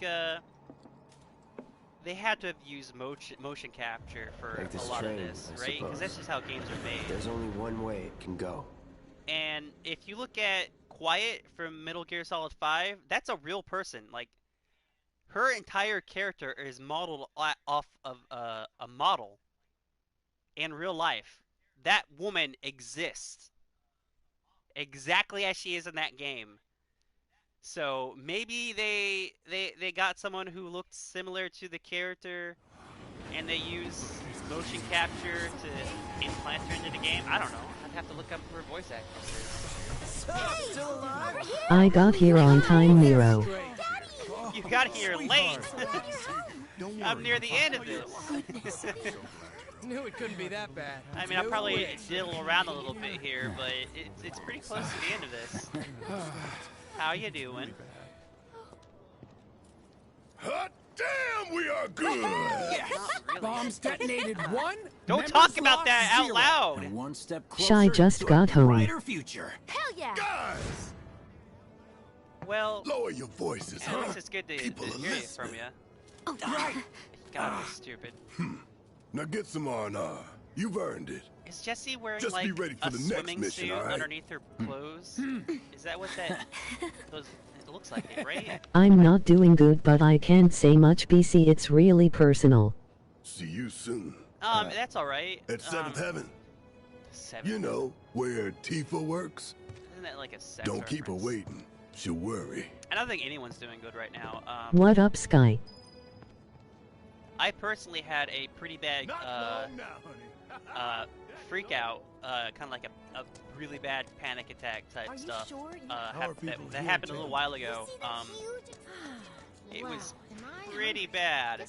they had to have used motion capture for Like this a lot train, of this, I right? Because that's suppose. just how games are made. There's only one way it can go. And if you look at Quiet from Metal Gear Solid 5, that's a real person. Like, her entire character is modeled off of a model in real life. That woman exists exactly as she is in that game. So maybe they got someone who looked similar to the character, and they used motion capture to implant her into the game. I don't know. I'd have to look up who her voice actress is. Hey, still alive? I got here on time, Nero. You got here late. I'm near the end of this. Knew it couldn't be that bad. I mean, I probably diddle around a little bit here, but it's pretty close to the end of this. How you doing? Hot damn, we are good! Yes. Really. Bombs detonated one. Don't talk about that out loud. And one step Shy just got home. brighter future. Hell yeah! Guys! Well, Lower your voices, at huh? least it's good to hear People are you listening. from you. Oh, right. God, that's stupid. Now get some R&R. You've earned it. Is Jessie wearing Just like be ready for a the next swimming mission, suit all right? underneath her clothes? Is that what that? It looks like it, right? I'm not doing good, but I can't say much, BC. It's really personal. See you soon. That's all right. At 7th Heaven. Seven. You know, where Tifa works. Isn't that like a sex Don't keep her reference? waiting. She'll worry. I don't think anyone's doing good right now. What up, Sky? I personally had a pretty bad freak out, kind of like a really bad panic attack type stuff. That happened a little while ago. It was pretty bad.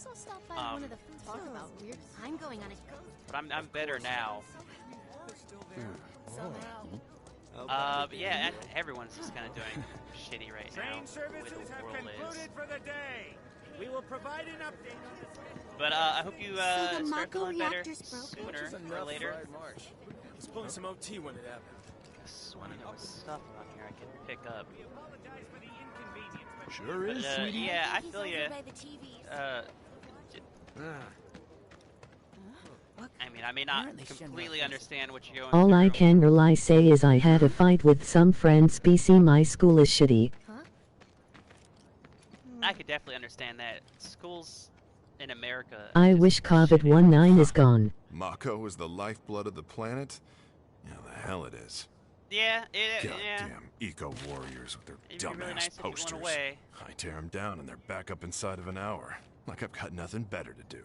But I'm better now. But yeah, everyone's just kind of doing shitty right now. The way the world is. For the day. We will provide an update on this. But I hope you start feeling better sooner or later. I was pulling some OT when it happened. I swear there was stuff around here I can pick up. Sure is, sweetie. Yeah, I feel you. I mean, I may not completely understand what you're going through. All I can really say is I had a fight with some friends. BC, my school is shitty. I could definitely understand that. Schools in America. I wish COVID-19 is gone. Mako is the lifeblood of the planet? Yeah, the hell it is. Yeah, Goddamn eco-warriors with their dumbass really nice posters. I tear them down and they're back up inside of an hour. Like I've got nothing better to do.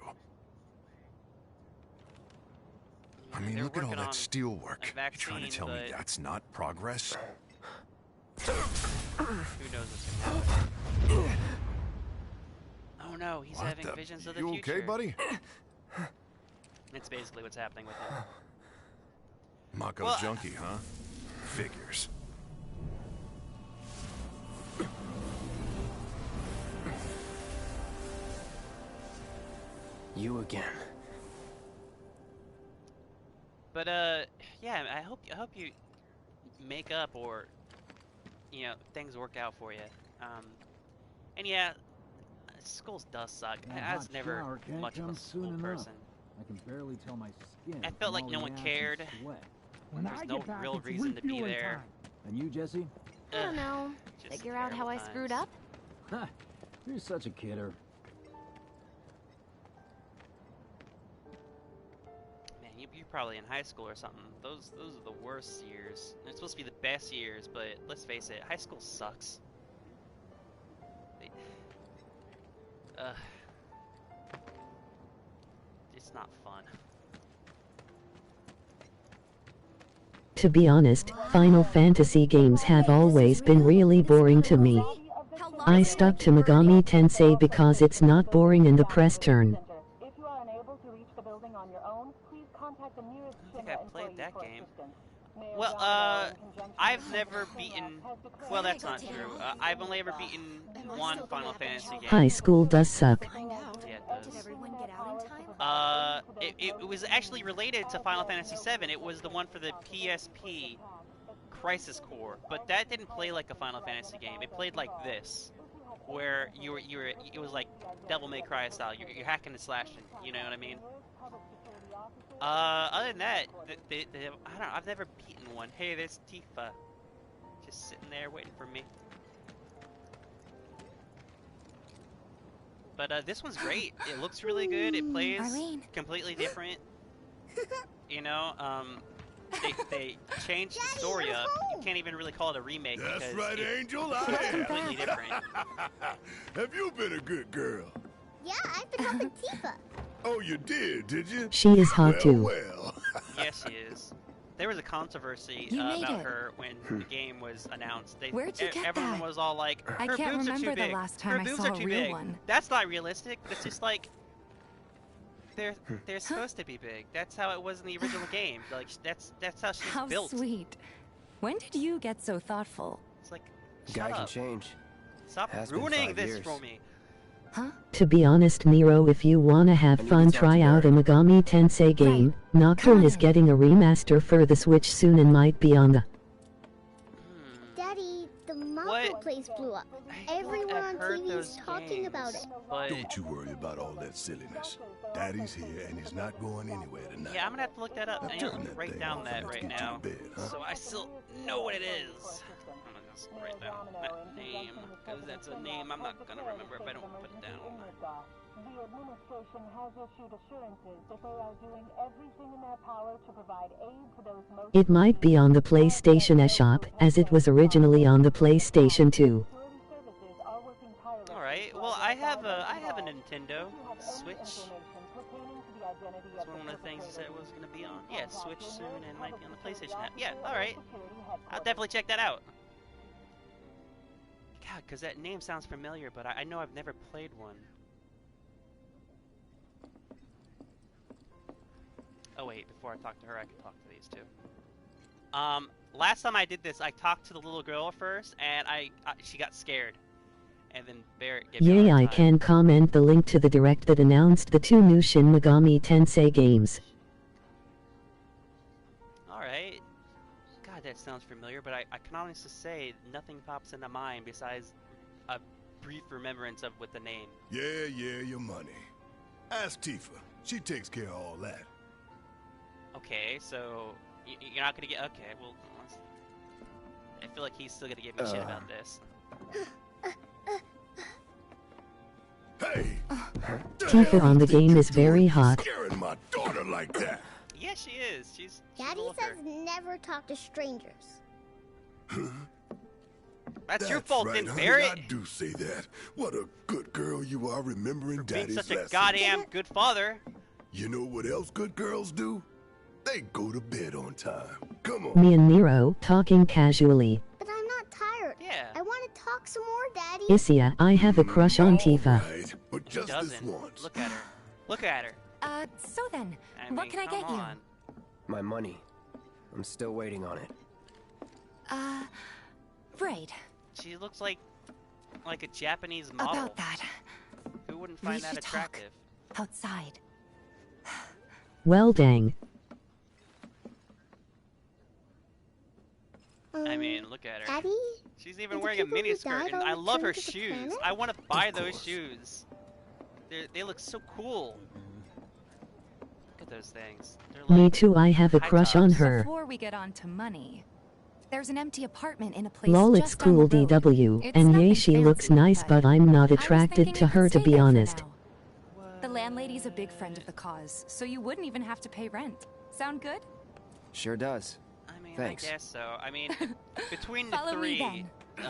I mean, look at all that steel work. You trying to tell me that's not progress? Who knows what's going to happen? Oh no, he's having visions of the future. You okay, buddy? That's basically what's happening with him. Mako junkie, huh? Figures. You again. But yeah, I hope you make up, or you know, things work out for you. And yeah, schools does suck. I was never much of a school person. I can barely tell my skin. I felt like no one cared. There's no real reason to be there. And you, Jesse? I don't know. Figure out how I screwed up? Ha! You're such a kidder. Man, you're probably in high school or something. Those are the worst years. They're supposed to be the best years, but let's face it, high school sucks. It's not fun. To be honest, Final Fantasy games have always been really boring to me. I stuck to Megami Tensei because it's not boring in the press turn. If you are unable to reach the building on your own, please contact the nearest I think I played that game. Well, I've never beaten... Well, that's not true. I've only ever beaten one Final Fantasy game. High school does suck. Yeah, it does. Did everyone get out in time? It was actually related to Final Fantasy VII. It was the one for the PSP, Crisis Core. But that didn't play like a Final Fantasy game. It played like this, where it was like Devil May Cry style. You're hacking and slashing. You know what I mean? Other than that, I don't know, I've never beaten one. Hey, there's Tifa. Just sitting there waiting for me. But this one's great. It looks really good. It plays completely different. You know, they changed the story up. You can't even really call it a remake because Angel, it's completely different. Have you been a good girl? Yeah, I've been helping Tifa. Oh, you did you? She is hot too. Well. Yes, she is. There was a controversy about her when the game was announced. Where'd you get everyone that? was all like, I her can't boobs are remember too big. the last time Her I boobs saw are a too real big. one. That's not realistic. It's just like they're supposed to be big. That's how it was in the original game. Like that's how she's built. How sweet. When did you get so thoughtful? It's like Guy can change. Stop ruining this for me. Huh? To be honest, Nero, if you wanna have fun, try out a Megami Tensei game. Nocturne is getting a remaster for the Switch soon and might be on the... Daddy, the Mako place blew up. Everyone on TV is talking about it. Don't you worry about all that silliness. Daddy's here and he's not going anywhere tonight. Yeah, I'm gonna have to look that up. I need to write down that right now, bed, huh? so I still know what it is. I'm gonna just write down that name, because that's a name I'm not gonna remember if I don't put it down. The administration has issued assurances that they are doing everything in their power to provide aid to those most... It might be on the PlayStation eShop, as it was originally on the PlayStation 2. Alright, well I have a Nintendo Switch. That's one of the things he said it was going to be on. Yeah, Switch soon and might be on the PlayStation app. Yeah, alright. I'll definitely check that out. God, because that name sounds familiar, but I know I've never played one. Oh wait, before I talk to her, I can talk to these two. Last time I did this, I talked to the little girl first, and she got scared. And then Barrett gave me a hard I time. can comment the link to the direct that announced the 2 new Shin Megami Tensei games. Alright. God, that sounds familiar, but I can honestly say nothing pops into mind besides a brief remembrance of with the name. Yeah, your money. Ask Tifa. She takes care of all that. Okay, so you're not gonna get... Okay, well... I feel like he's still gonna give me shit about this. Hey! Tifa on the game is very hot. Scaring my daughter like that. Yeah, she is. She's Daddy says never talk to strangers. That's your fault, right, then, honey, Barrett. I do say that. What a good girl you are remembering Daddy's Being such a lessons. goddamn good father. You know what else good girls do? They go to bed on time. Come on. Me and Nero talking casually. But I'm not tired. Yeah. I want to talk some more, Daddy. Isia, I have a crush on Tifa. Right, but just this once. Look at her. Look at her. So then, what can I get you? My money. I'm still waiting on it. Right. She looks like a Japanese model. About that. Who wouldn't find that attractive? Outside. Well, dang. I mean, look at her. Daddy? She's even wearing a miniskirt, and I love her shoes. I want to buy those shoes. They look so cool. Look at those things. They're like Me too, I have a crush on her. Before we get on to money, there's an empty apartment in a place Lol, it's just down cool the road. DW, It's and nothing yay, she looks fancy, nice, but I'm not attracted to her, to be honest. The landlady's a big friend of the cause, so you wouldn't even have to pay rent. Sound good? Sure does. I mean, Thanks. I guess so. I mean, between the Follow me three,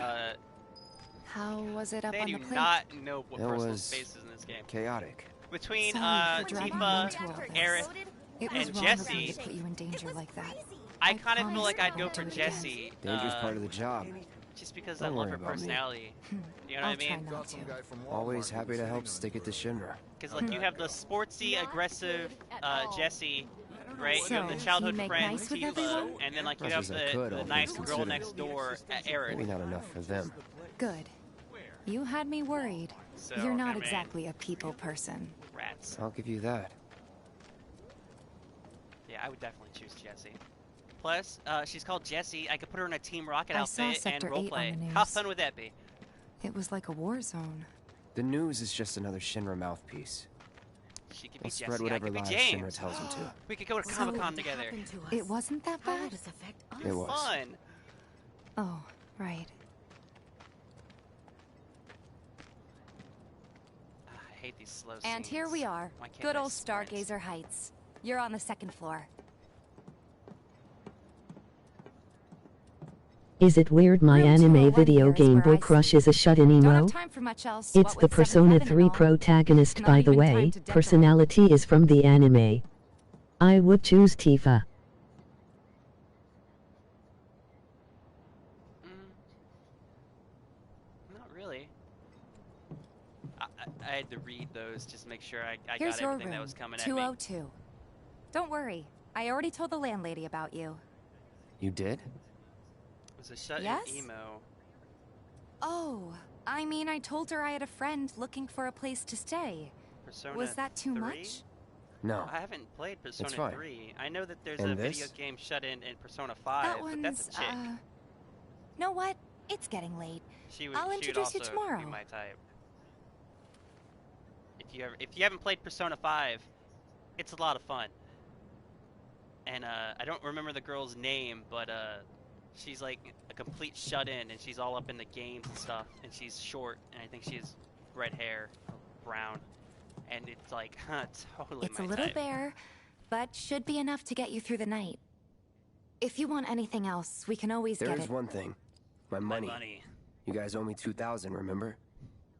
How was it up they on do the plate? not know what It personal was space is in this game. chaotic. Between Sorry for dragging you Tifa, into all this. Aerith, It was and wrong of me Jesse, to put you in danger like that. I kind of feel promise like I I'd go won't for do it again. Jesse. Danger's part of the job. Just because Don't I love worry her about me. personality. You know what I mean? Always happy to help stick it to Shinra. Because like you have the sportsy, aggressive Jesse, right? You have So, the childhood you make friend nice with Tifa, everyone? and then like you Much have as I could, the all nice things girl considered. next door, Aerith. Maybe not enough for them. Good. You had me worried. So, You're not I mean, exactly a people person. Rats. I'll give you that. Yeah, I would definitely choose Jessie. Plus, she's called Jessie. I could put her in a Team Rocket I saw outfit and Sector 8 on roleplay. the news. How fun would that be? It was like a war zone. The news is just another Shinra mouthpiece. She could be They'll Jessie. spread I whatever could be lies James. Shinra tells them to. We could go to Comic-Con together. It wasn't that bad? It was. Fun. Oh, right. I hate these slow scenes. And here we are. Why can't Good I old sprint? Stargazer Heights. You're on the second floor. Is it weird my anime video game boy crush is a shut-in Don't emo? have time for much else. It's what the with Persona 7-Eleven and 3 all. protagonist, Not by the even time way. to decorate. Personality is from the anime. I would choose Tifa. Not really. I had to read those just to make sure I Here's got your everything room, that was coming at me. 202. Don't worry. I already told the landlady about you. You did? It was a shut-in Yes? emo. Oh, I mean, I told her I had a friend looking for a place to stay. Persona Was that too 3? much? No. I haven't played Persona fine. 3. I know that there's And a video this? game shut-in in Persona 5, That but one's, that's a chick. Know what? It's getting late. I'll She introduce you would also tomorrow. be my type. If you haven't played Persona 5, it's a lot of fun. And I don't remember the girl's name, but she's like a complete shut-in, and she's all up in the games and stuff. And she's short, and I think she has red hair, or brown. and it's like totally It's my a little type. bare, but should be enough to get you through the night. If you want anything else, we can always get it. There is one thing. My money. You guys owe me 2,000, remember?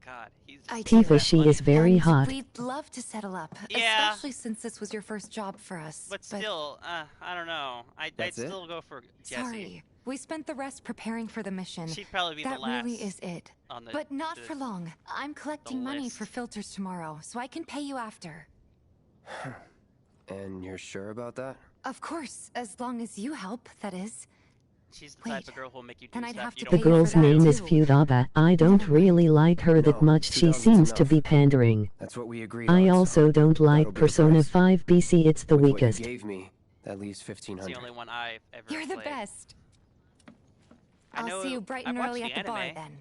God, he's... Tifa, she is very and hot. We'd love to settle up, Yeah. especially since this was your first job for us. But still, I don't know. I'd still go for Jessie. Sorry, we spent the rest preparing for the mission. She'd probably be that the last. really is it. But not for long. I'm collecting money for filters tomorrow, so I can pay you after. And you're sure about that? Of course, as long as you help, that is. She's the type of girl who'll make you do and I'd stuff have you to don't The girl's name is Futaba. I don't really like her that much. She seems to be pandering. That's what we agreed I on, also don't like Persona 5 BC. It's the With what weakest. you gave me, that leaves 1,500. It's the only one I've ever You're the played. best. I know- I'll see you bright I've and watched early the at the bar anime. then.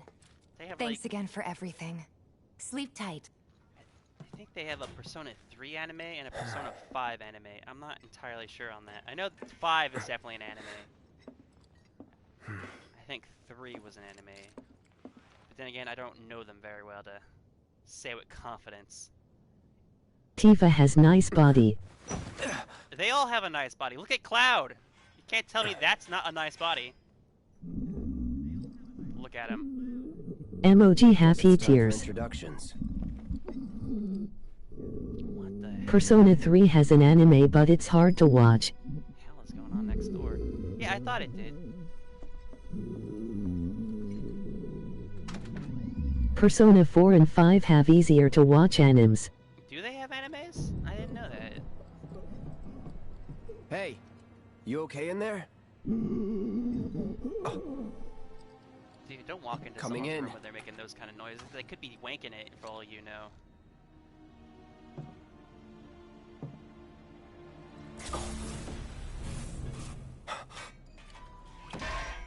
They have, Thanks like, again for everything. Sleep tight. I think they have a Persona 3 anime and a Persona 5 anime. I'm not entirely sure on that. I know 5 is definitely an anime. I think 3 was an anime. But then again, I don't know them very well to say with confidence. Tifa has nice body. They all have a nice body. Look at Cloud! You can't tell me that's not a nice body. Look at him. Emoji happy tears. Introductions. Persona 3 has an anime, but it's hard to watch. What the hell is going on next door? Yeah, I thought it did. Persona 4 and 5 have easier to watch animes. Do they have animes? I didn't know that. Hey, you okay in there? Dude, don't walk into Coming someone's in. room when they're making those kind of noises. They could be wanking it for all you know.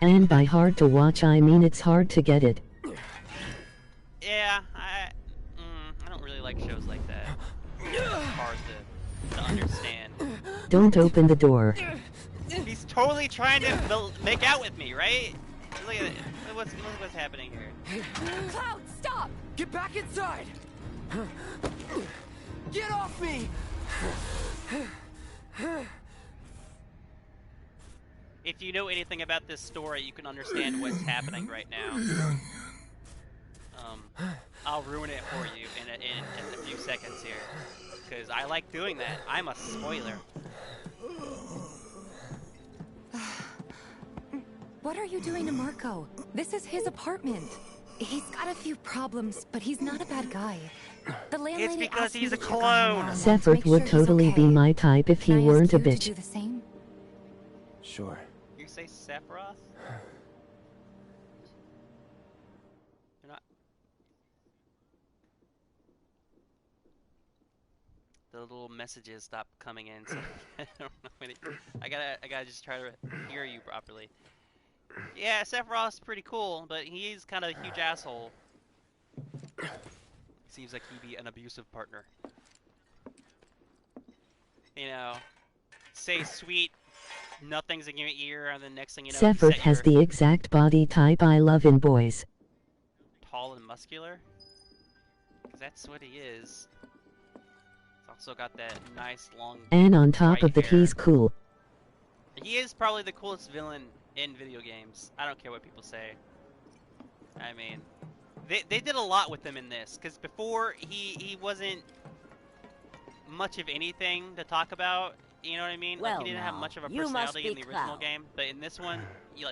And by hard to watch, I mean it's hard to get it. Yeah, I don't really like shows like that. It's hard to understand. Don't open the door. He's totally trying to make out with me, right? Look at it. Look what's happening here. Cloud, stop! Get back inside! Get off me! If you know anything about this story, you can understand what's happening right now. I'll ruin it for you in a few seconds here, because I like doing that. I'm a spoiler. What are you doing to Marco? This is his apartment. He's got a few problems, but he's not a bad guy. The landlady It's because asked me he's to a check on him clone. once to Sephiroth make would sure he's totally be okay. my type if he Can I weren't a ask you to bitch. do the same? Sure. You say Sephiroth? You're not. The little messages stop coming in, so I don't know. I gotta just try to hear you properly. Yeah, Sephiroth's pretty cool, but he's kind of a huge asshole. Seems like he'd be an abusive partner. You know, say sweet nothing's in your ear, and the next thing you know, Sephiroth has the exact body type I love in boys. tall and muscular. 'Cause that's what he is. He's also got that nice long. And on top white of that, hair. he's cool. He is probably the coolest villain in video games. I don't care what people say. I mean, they did a lot with him in this, because before he wasn't much of anything to talk about. You know what I mean? Well, like he didn't have now, much of a you must personality in be the original Cloud. game, but in this one,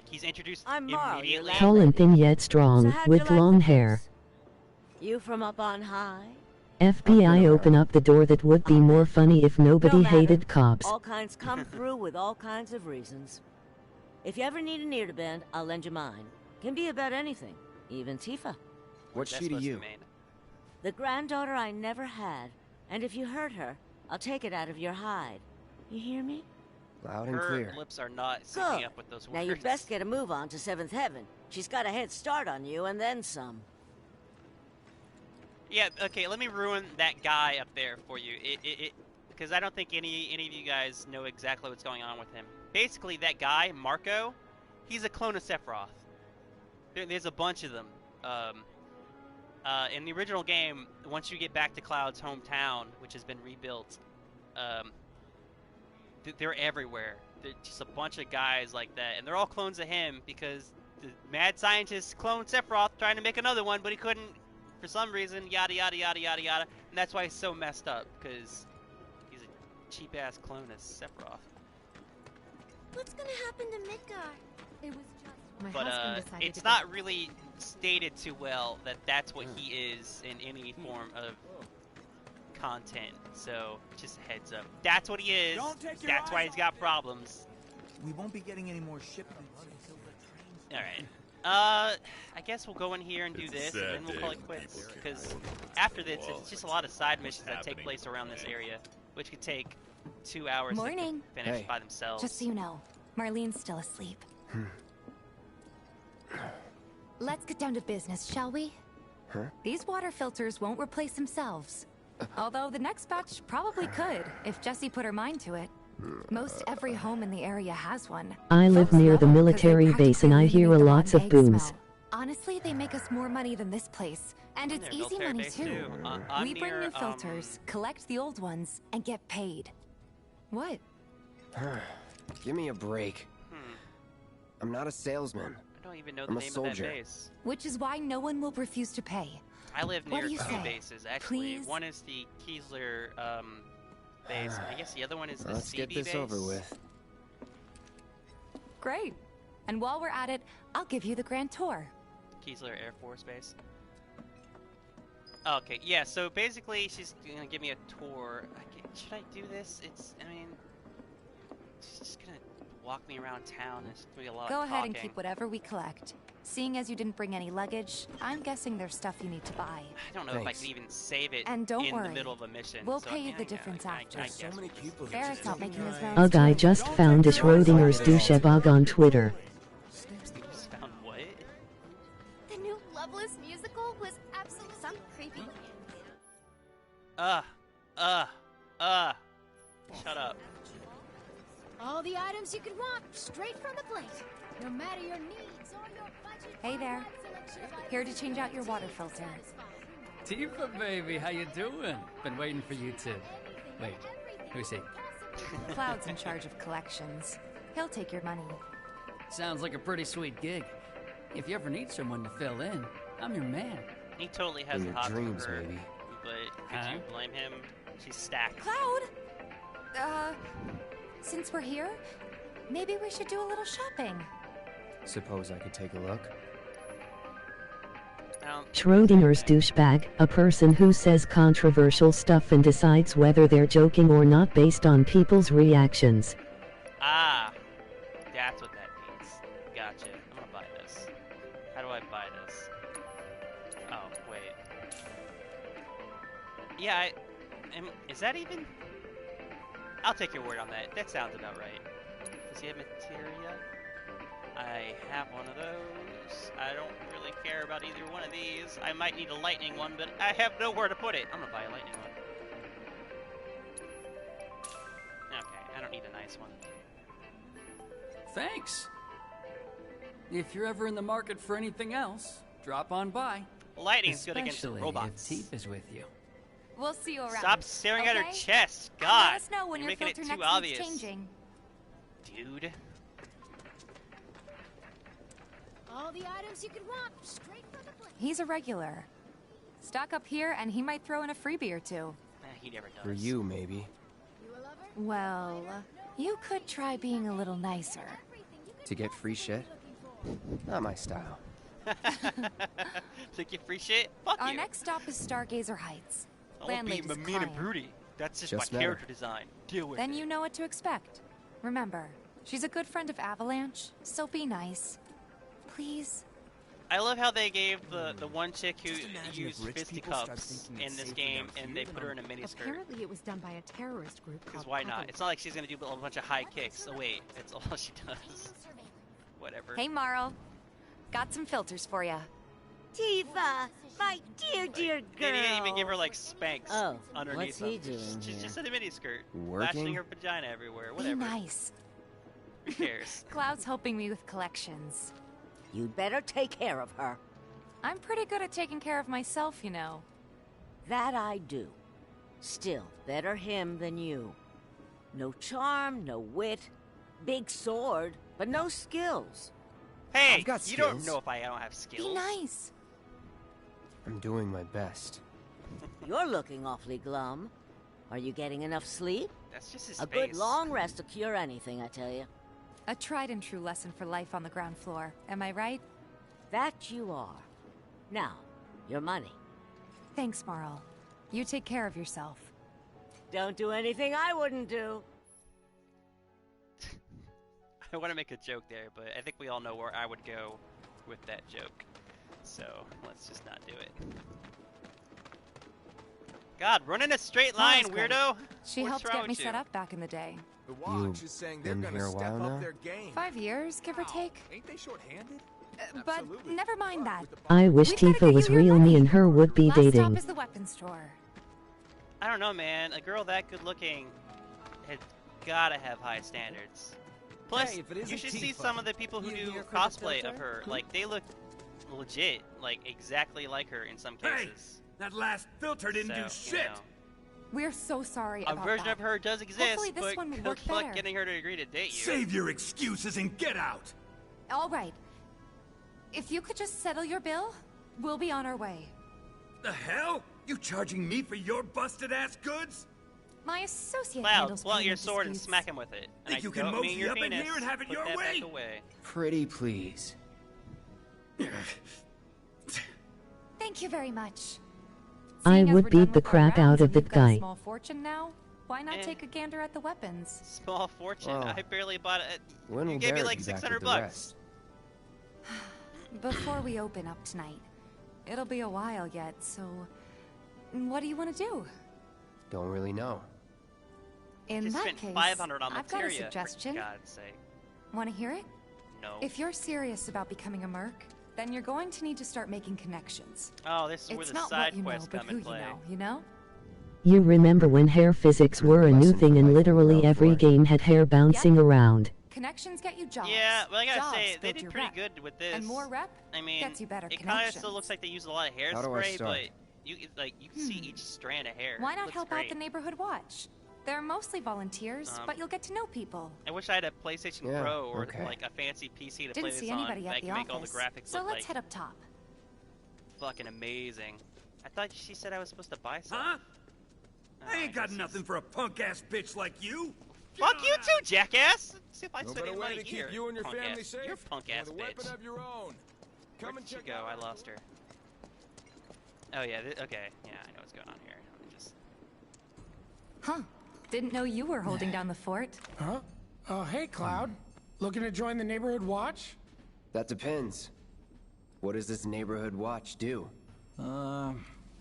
he's introduced I'm Mara, your immediately. Tall and thin yet strong, So how'd you with like long the hair. place? You from up on high? FBI open up the door. That would be more funny if nobody No matter. hated cops. All kinds come through with all kinds of reasons. If you ever need an ear to bend, I'll lend you mine. Can be about anything, even Tifa. What's she to you? The granddaughter I never had, and if you hurt her, I'll take it out of your hide. You hear me? Loud and Her clear. lips are not syncing Good. up with those words. Now you'd best get a move on to 7th Heaven. She's got a head start on you, and then some. Yeah, okay, let me ruin that guy up there for you. Because I don't think any of you guys know exactly what's going on with him. Basically, that guy, Marco, he's a clone of Sephiroth. There's a bunch of them. In the original game, once you get back to Cloud's hometown, which has been rebuilt, they're everywhere. They're just a bunch of guys like that, and they're all clones of him because the mad scientist cloned Sephiroth trying to make another one, but he couldn't for some reason, yada yada yada yada yada, and that's why he's so messed up, because he's a cheap-ass clone of Sephiroth. What's gonna happen to Midgar? It was just... But it's not really stated too well that that's what he is in any form of content, so just a heads up. That's what he is. That's why he's got problems. We won't be getting any more shipments. Alright. I guess we'll go in here and do this, and then we'll call it quits. Because after this, it's just a lot of side missions that take place around this area, which could take 2 hours to finish by themselves. Just so you know, Marlene's still asleep. Let's get down to business, shall we? These water filters won't replace themselves. Although the next batch probably could, if Jessie put her mind to it. Most every home in the area has one. I live near the military base and I hear lots of booms. Honestly, they make us more money than this place. And it's easy money too. We bring new filters, collect the old ones, and get paid. What? Give me a break. I'm not a salesman. I don't even know the I'm a name soldier. of that base. Which is why no one will refuse to pay. I live near two say? bases, actually. Please? One is the Kiesler base, and I guess the other one is the Let's CB get this base. over with. Great. And while we're at it, I'll give you the grand tour. Kiesler Air Force Base. Okay, yeah, so basically she's gonna give me a tour. Should I do this? I mean, she's just gonna walk me around town. There's gonna be a lot Go of ahead talking. and keep whatever we collect. Seeing as you didn't bring any luggage, I'm guessing there's stuff you need to buy. I don't know if I can even save it And don't in worry, the middle of a mission. we'll so pay you yeah, the difference after. I guess we'll just- Barrett's not making his rounds. Ugh, I just found a Schrodinger's douchebag on Twitter. You just found what? The new Loveless musical was absolutely some creepy. Shut up. All the items you could want, straight from the plate. No matter your needs or your budget. Hey there. Here to change out your water filter. Tifa, baby, how you doing? Been waiting for you to... Wait, who's he? Cloud's in charge of collections. He'll take your money. Sounds like a pretty sweet gig. If you ever need someone to fill in, I'm your man. He totally has In a your hot dreams, for her, maybe. but could you blame him? She's stacked. Cloud! Since we're here, maybe we should do a little shopping. Suppose I could take a look? Schrodinger's douchebag, a person who says controversial stuff and decides whether they're joking or not based on people's reactions. Ah, that's what that means. Gotcha. I'm gonna buy this. How do I buy this? Oh, wait. Yeah, is that even? I'll take your word on that. That sounds about right. Does he have materia? I have one of those. I don't really care about either one of these. I might need a lightning one, but I have nowhere to put it. I'm gonna buy a lightning one. Okay, I don't need a nice one. Thanks. If you're ever in the market for anything else, drop on by. Lightning's good against robots. Especially if Tifa's with you. We'll see you around. Stop staring at her okay? chest. And God, let us know when you're your making it filter too next obvious. week's changing. Dude. All the items you could want, straight from the plate. He's a regular. Stock up here and he might throw in a freebie or two. He never does. For you, maybe. Well, you could try being a little nicer. To get free shit? Not my style. To get free shit? Fuck Our you. next stop is Stargazer Heights. I won't be Landlady's mean and client. broody. That's just Just my met her. character design. Deal with Then it. you know what to expect. Remember, she's a good friend of Avalanche, so be nice. Please. I love how they gave the one chick who used fisticuffs in this game, and they put her in a miniskirt. Apparently it was done by a terrorist group Because called why not? Pebble. It's not like she's gonna do a bunch of high kicks. Oh wait, that's all she does. Whatever. Hey, Marl. Got some filters for ya. Tifa, my dear, dear girl. They didn't even give her like spanks Oh, underneath what's he them. doing She's here? just in a miniskirt, Working? flashing her vagina everywhere. Be Whatever. nice. Who cares? Cloud's helping me with collections. You'd better take care of her. I'm pretty good at taking care of myself, you know. That I do. Still, better him than you. No charm, no wit. Big sword, but no skills. Hey, I've got you don't skills. know if I don't have skills. Be nice. I'm doing my best. You're looking awfully glum. Are you getting enough sleep? That's just his A face. good long rest will cure anything, I tell you. A tried and true lesson for life on the ground floor. Am I right? That you are. Now, your money. Thanks, Marl. You take care of yourself. Don't do anything I wouldn't do. I want to make a joke there, but I think we all know where I would go with that joke. So, let's just not do it. God, run in a straight line, weirdo! She helped get me set up back in the day. The Watch is saying they're been here gonna a step while up now? their game. 5 years, give or take. Ain't they short-handed? But never mind that. I wish Tifa was real. Me and her would be Last stop dating. is the weapons store. I don't know, man. A girl that good looking has gotta have high standards. Plus, Hey, if it you isn't should see Tifa, some of the people who you do here for the cosplay of filter? her. Like, they look legit, like exactly like her in some cases. That last filter didn't do So, shit! you know, We're so sorry a about version that. of her does exist, Hopefully this but one will good work luck better. getting her to agree to date you. Save your excuses and get out! All right. If you could just settle your bill, we'll be on our way. The hell? You charging me for your busted-ass goods? My associate Cloud, handles pull out your payment sword and disputes. smack him with it. And Think I you can don't mean mosey your up in penis. here and have it Put your that way? back away. Pretty please. Thank you very much. I Seeing as would we're beat done the with our crap rounds out of and that you've got a guy. small fortune now. Why not Eh. take a gander at the weapons? Small fortune. Well, I barely bought it. When You will gave me Barrett like be back 600 with the bucks. rest? Before we open up tonight, it'll be a while yet, so what do you want to do? Don't really know. In Just that spent case, 500 on I've got a materia, suggestion. for God's sake. Want to hear it? No. If you're serious about becoming a merc, then you're going to need to start making connections. Oh, this is where It's the not side what you know, quests but come who in play. you know? You remember when hair physics were a new Lesson thing and for life on the literally ground every floor. game had hair bouncing around? Connections get you jobs. Yeah, but I gotta Jobs say, they build did your pretty rep. good with this. And more rep I mean, gets you better it kind of connections. still looks like they use a lot of How do I hairspray, start? but you can see each strand of hair. Why not Looks help great. out the neighborhood watch? They're mostly volunteers, but you'll get to know people. I wish I had a PlayStation Yeah, Pro or okay. like a fancy PC to Didn't play see this on. anybody That at can the make all the office, graphics so look let's like head up top. fucking amazing. I thought she said I was supposed to buy something. Huh? Oh, I ain't got guess nothing for a punk-ass bitch like you! Fuck you too, jackass! See if I No spend better any way money to here. keep you and your punk family ass. safe You're punk ass with a weapon bitch. of your own. Come Where and did she check go? out I our- lost her. Oh yeah, okay. Yeah, I know what's going on here. Let me just... Huh. Didn't know you were holding down the fort. Huh? Oh, hey, Cloud. Looking to join the neighborhood watch? That depends. What does this neighborhood watch do?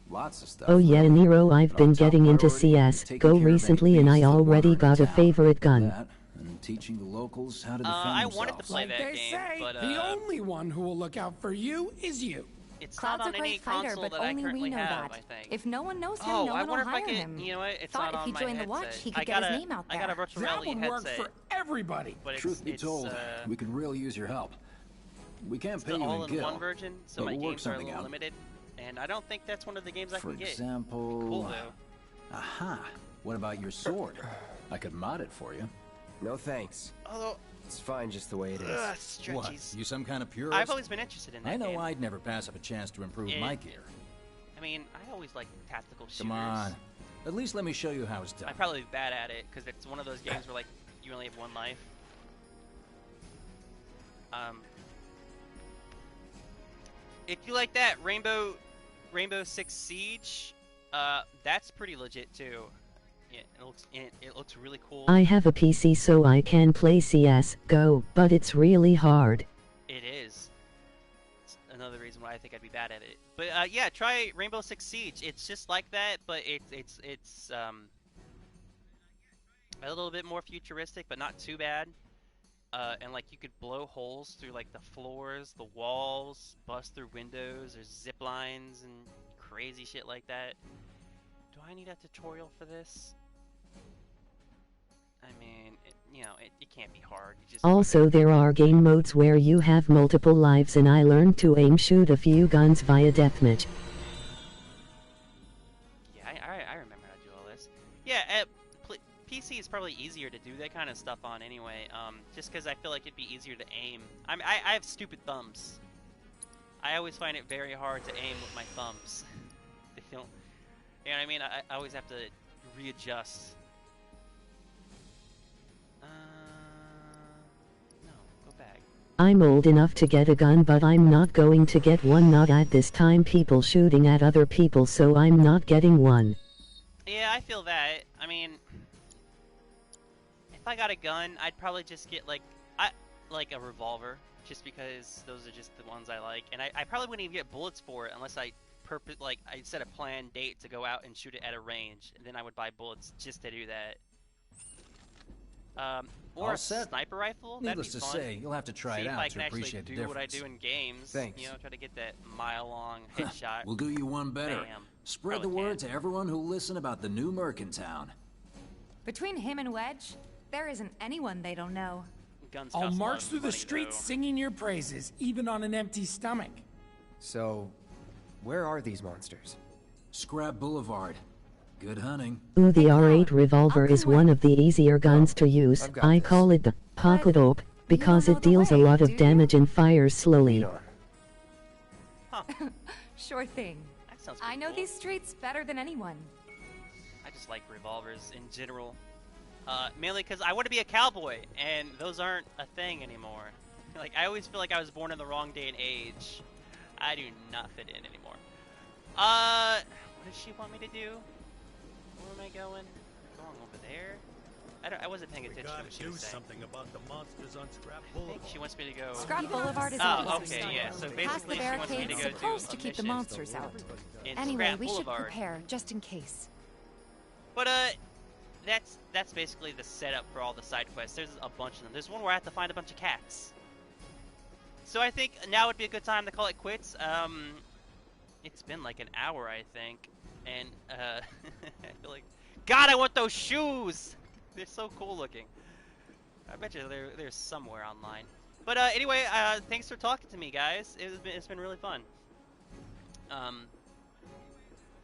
Lots of stuff. Oh yeah, Nero, I've been Top getting into priority is CS taking Go care of any recently and I beasts that wander already into got a town. favorite gun. That, and teaching the locals how to defend I themselves. wanted to play Like that they game, say, but the only one who will look out for you is you. it's Cloud's not a on any great fighter, console but that I only currently we know have, that. I think. If no one knows him, Oh, no I one will wonder if I hire could, him. you know what, it's Thought not if on he my joined the headset. watch, he I could got get his a- name out I got a there. virtual That reality would work headset. for everybody. But it's, Truth be it's, told, we could really use your help. We can't pay the you in all-in-one gil, version, so but my we'll work games are a something little out. limited. And I don't think that's one of the games I For can get. example, Cool though. Aha! What about your sword? I could mod it for you. No thanks. Although, It's fine just the way it is. What? stretchies. You some kind of purist? I've always been interested in that I know game. I'd never pass up a chance to improve It- my gear. I mean, I always like tactical shooters. Come on. At least let me show you how it's done. I'm probably bad at it because it's one of those games where like you only have one life. If you like that Rainbow Six Siege, that's pretty legit too. Yeah, it looks really cool. I have a PC so I can play CS Go, but it's really hard. It is. It's another reason why I think I'd be bad at it. But yeah, try Rainbow Six Siege. It's just like that, but it's a little bit more futuristic, but not too bad. And like you could blow holes through like the floors, the walls, bust through windows. There's zip lines and crazy shit like that. Do I need a tutorial for this? I mean, you know, it can't be hard. You just Also, there are game modes where you have multiple lives, and I learned to aim shoot a few guns via deathmatch. Yeah, I remember how to do all this. Yeah, PC is probably easier to do that kind of stuff on anyway. Just because I feel like it'd be easier to aim. I have stupid thumbs. I always find it very hard to aim with my thumbs. They don't. You know what I mean? I always have to readjust. No, go back. I'm old enough to get a gun, but I'm not going to get one, not at this time. People shooting at other people, so I'm not getting one. Yeah, I feel that. I mean, if I got a gun, I'd probably just get like a revolver, just because those are just the ones I like, and I probably wouldn't even get bullets for it unless I I set a planned date to go out and shoot it at a range, and then I would buy bullets just to do that. Or a sniper rifle. Needless to say, you'll have to try it out to appreciate the difference. See if I can actually do what I do in games. Thanks. You know, try to get that mile-long headshot. We'll do you one better. Bam. Spread the word to everyone who'll listen about the new merc in town. Between him and Wedge, there isn't anyone they don't know. Guns I'll cost march through the money, streets though. singing your praises, even on an empty stomach. So, where are these monsters? Scrap Boulevard. Good hunting. Ooh, the R8 revolver is one of the easier guns to use. I call it the pocket op because it deals a lot of damage and fires slowly. Huh. Sure thing. That sounds I know cool. these streets better than anyone. I just like revolvers in general. Mainly because I want to be a cowboy, and those aren't a thing anymore. Like, I always feel like I was born in the wrong day and age. I do not fit in anymore. What does she want me to do? Where am I going? Going over there? I wasn't paying attention to what she was saying. Something about the monsters on Scrap I think she wants me to go... Scrap Boulevard is okay, yeah. So past the basically she wants me to barricades, go do supposed to a keep the mission monsters out. in Anyway, Scrap we should Boulevard. prepare, just in case. But, that's basically the setup for all the side quests. There's a bunch of them. There's one where I have to find a bunch of cats. So I think now would be a good time to call it quits. It's been like an hour, I think. And, I feel like... God, I want those shoes! They're so cool looking. I bet you they're somewhere online. But, anyway, thanks for talking to me, guys. It's been really fun.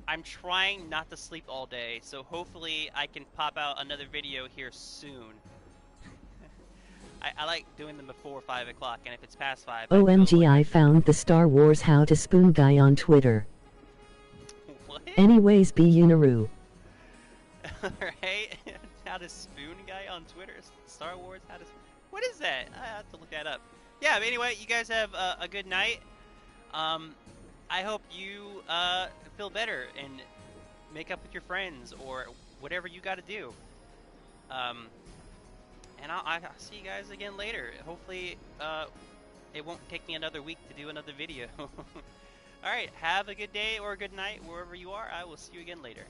I'm trying not to sleep all day, so hopefully I can pop out another video here soon. I like doing them before 5 o'clock, and if it's past 5... OMG, I found the Star Wars How to Spoon guy on Twitter. What? Anyways, be Unaru. Alright, How to Spoon guy on Twitter? Star Wars How to... What is that? I have to look that up. Yeah, but anyway, you guys have a good night. I hope you feel better and make up with your friends or whatever you got to do. And I'll see you guys again later. Hopefully, it won't take me another week to do another video. Alright, have a good day or a good night wherever you are. I will see you again later.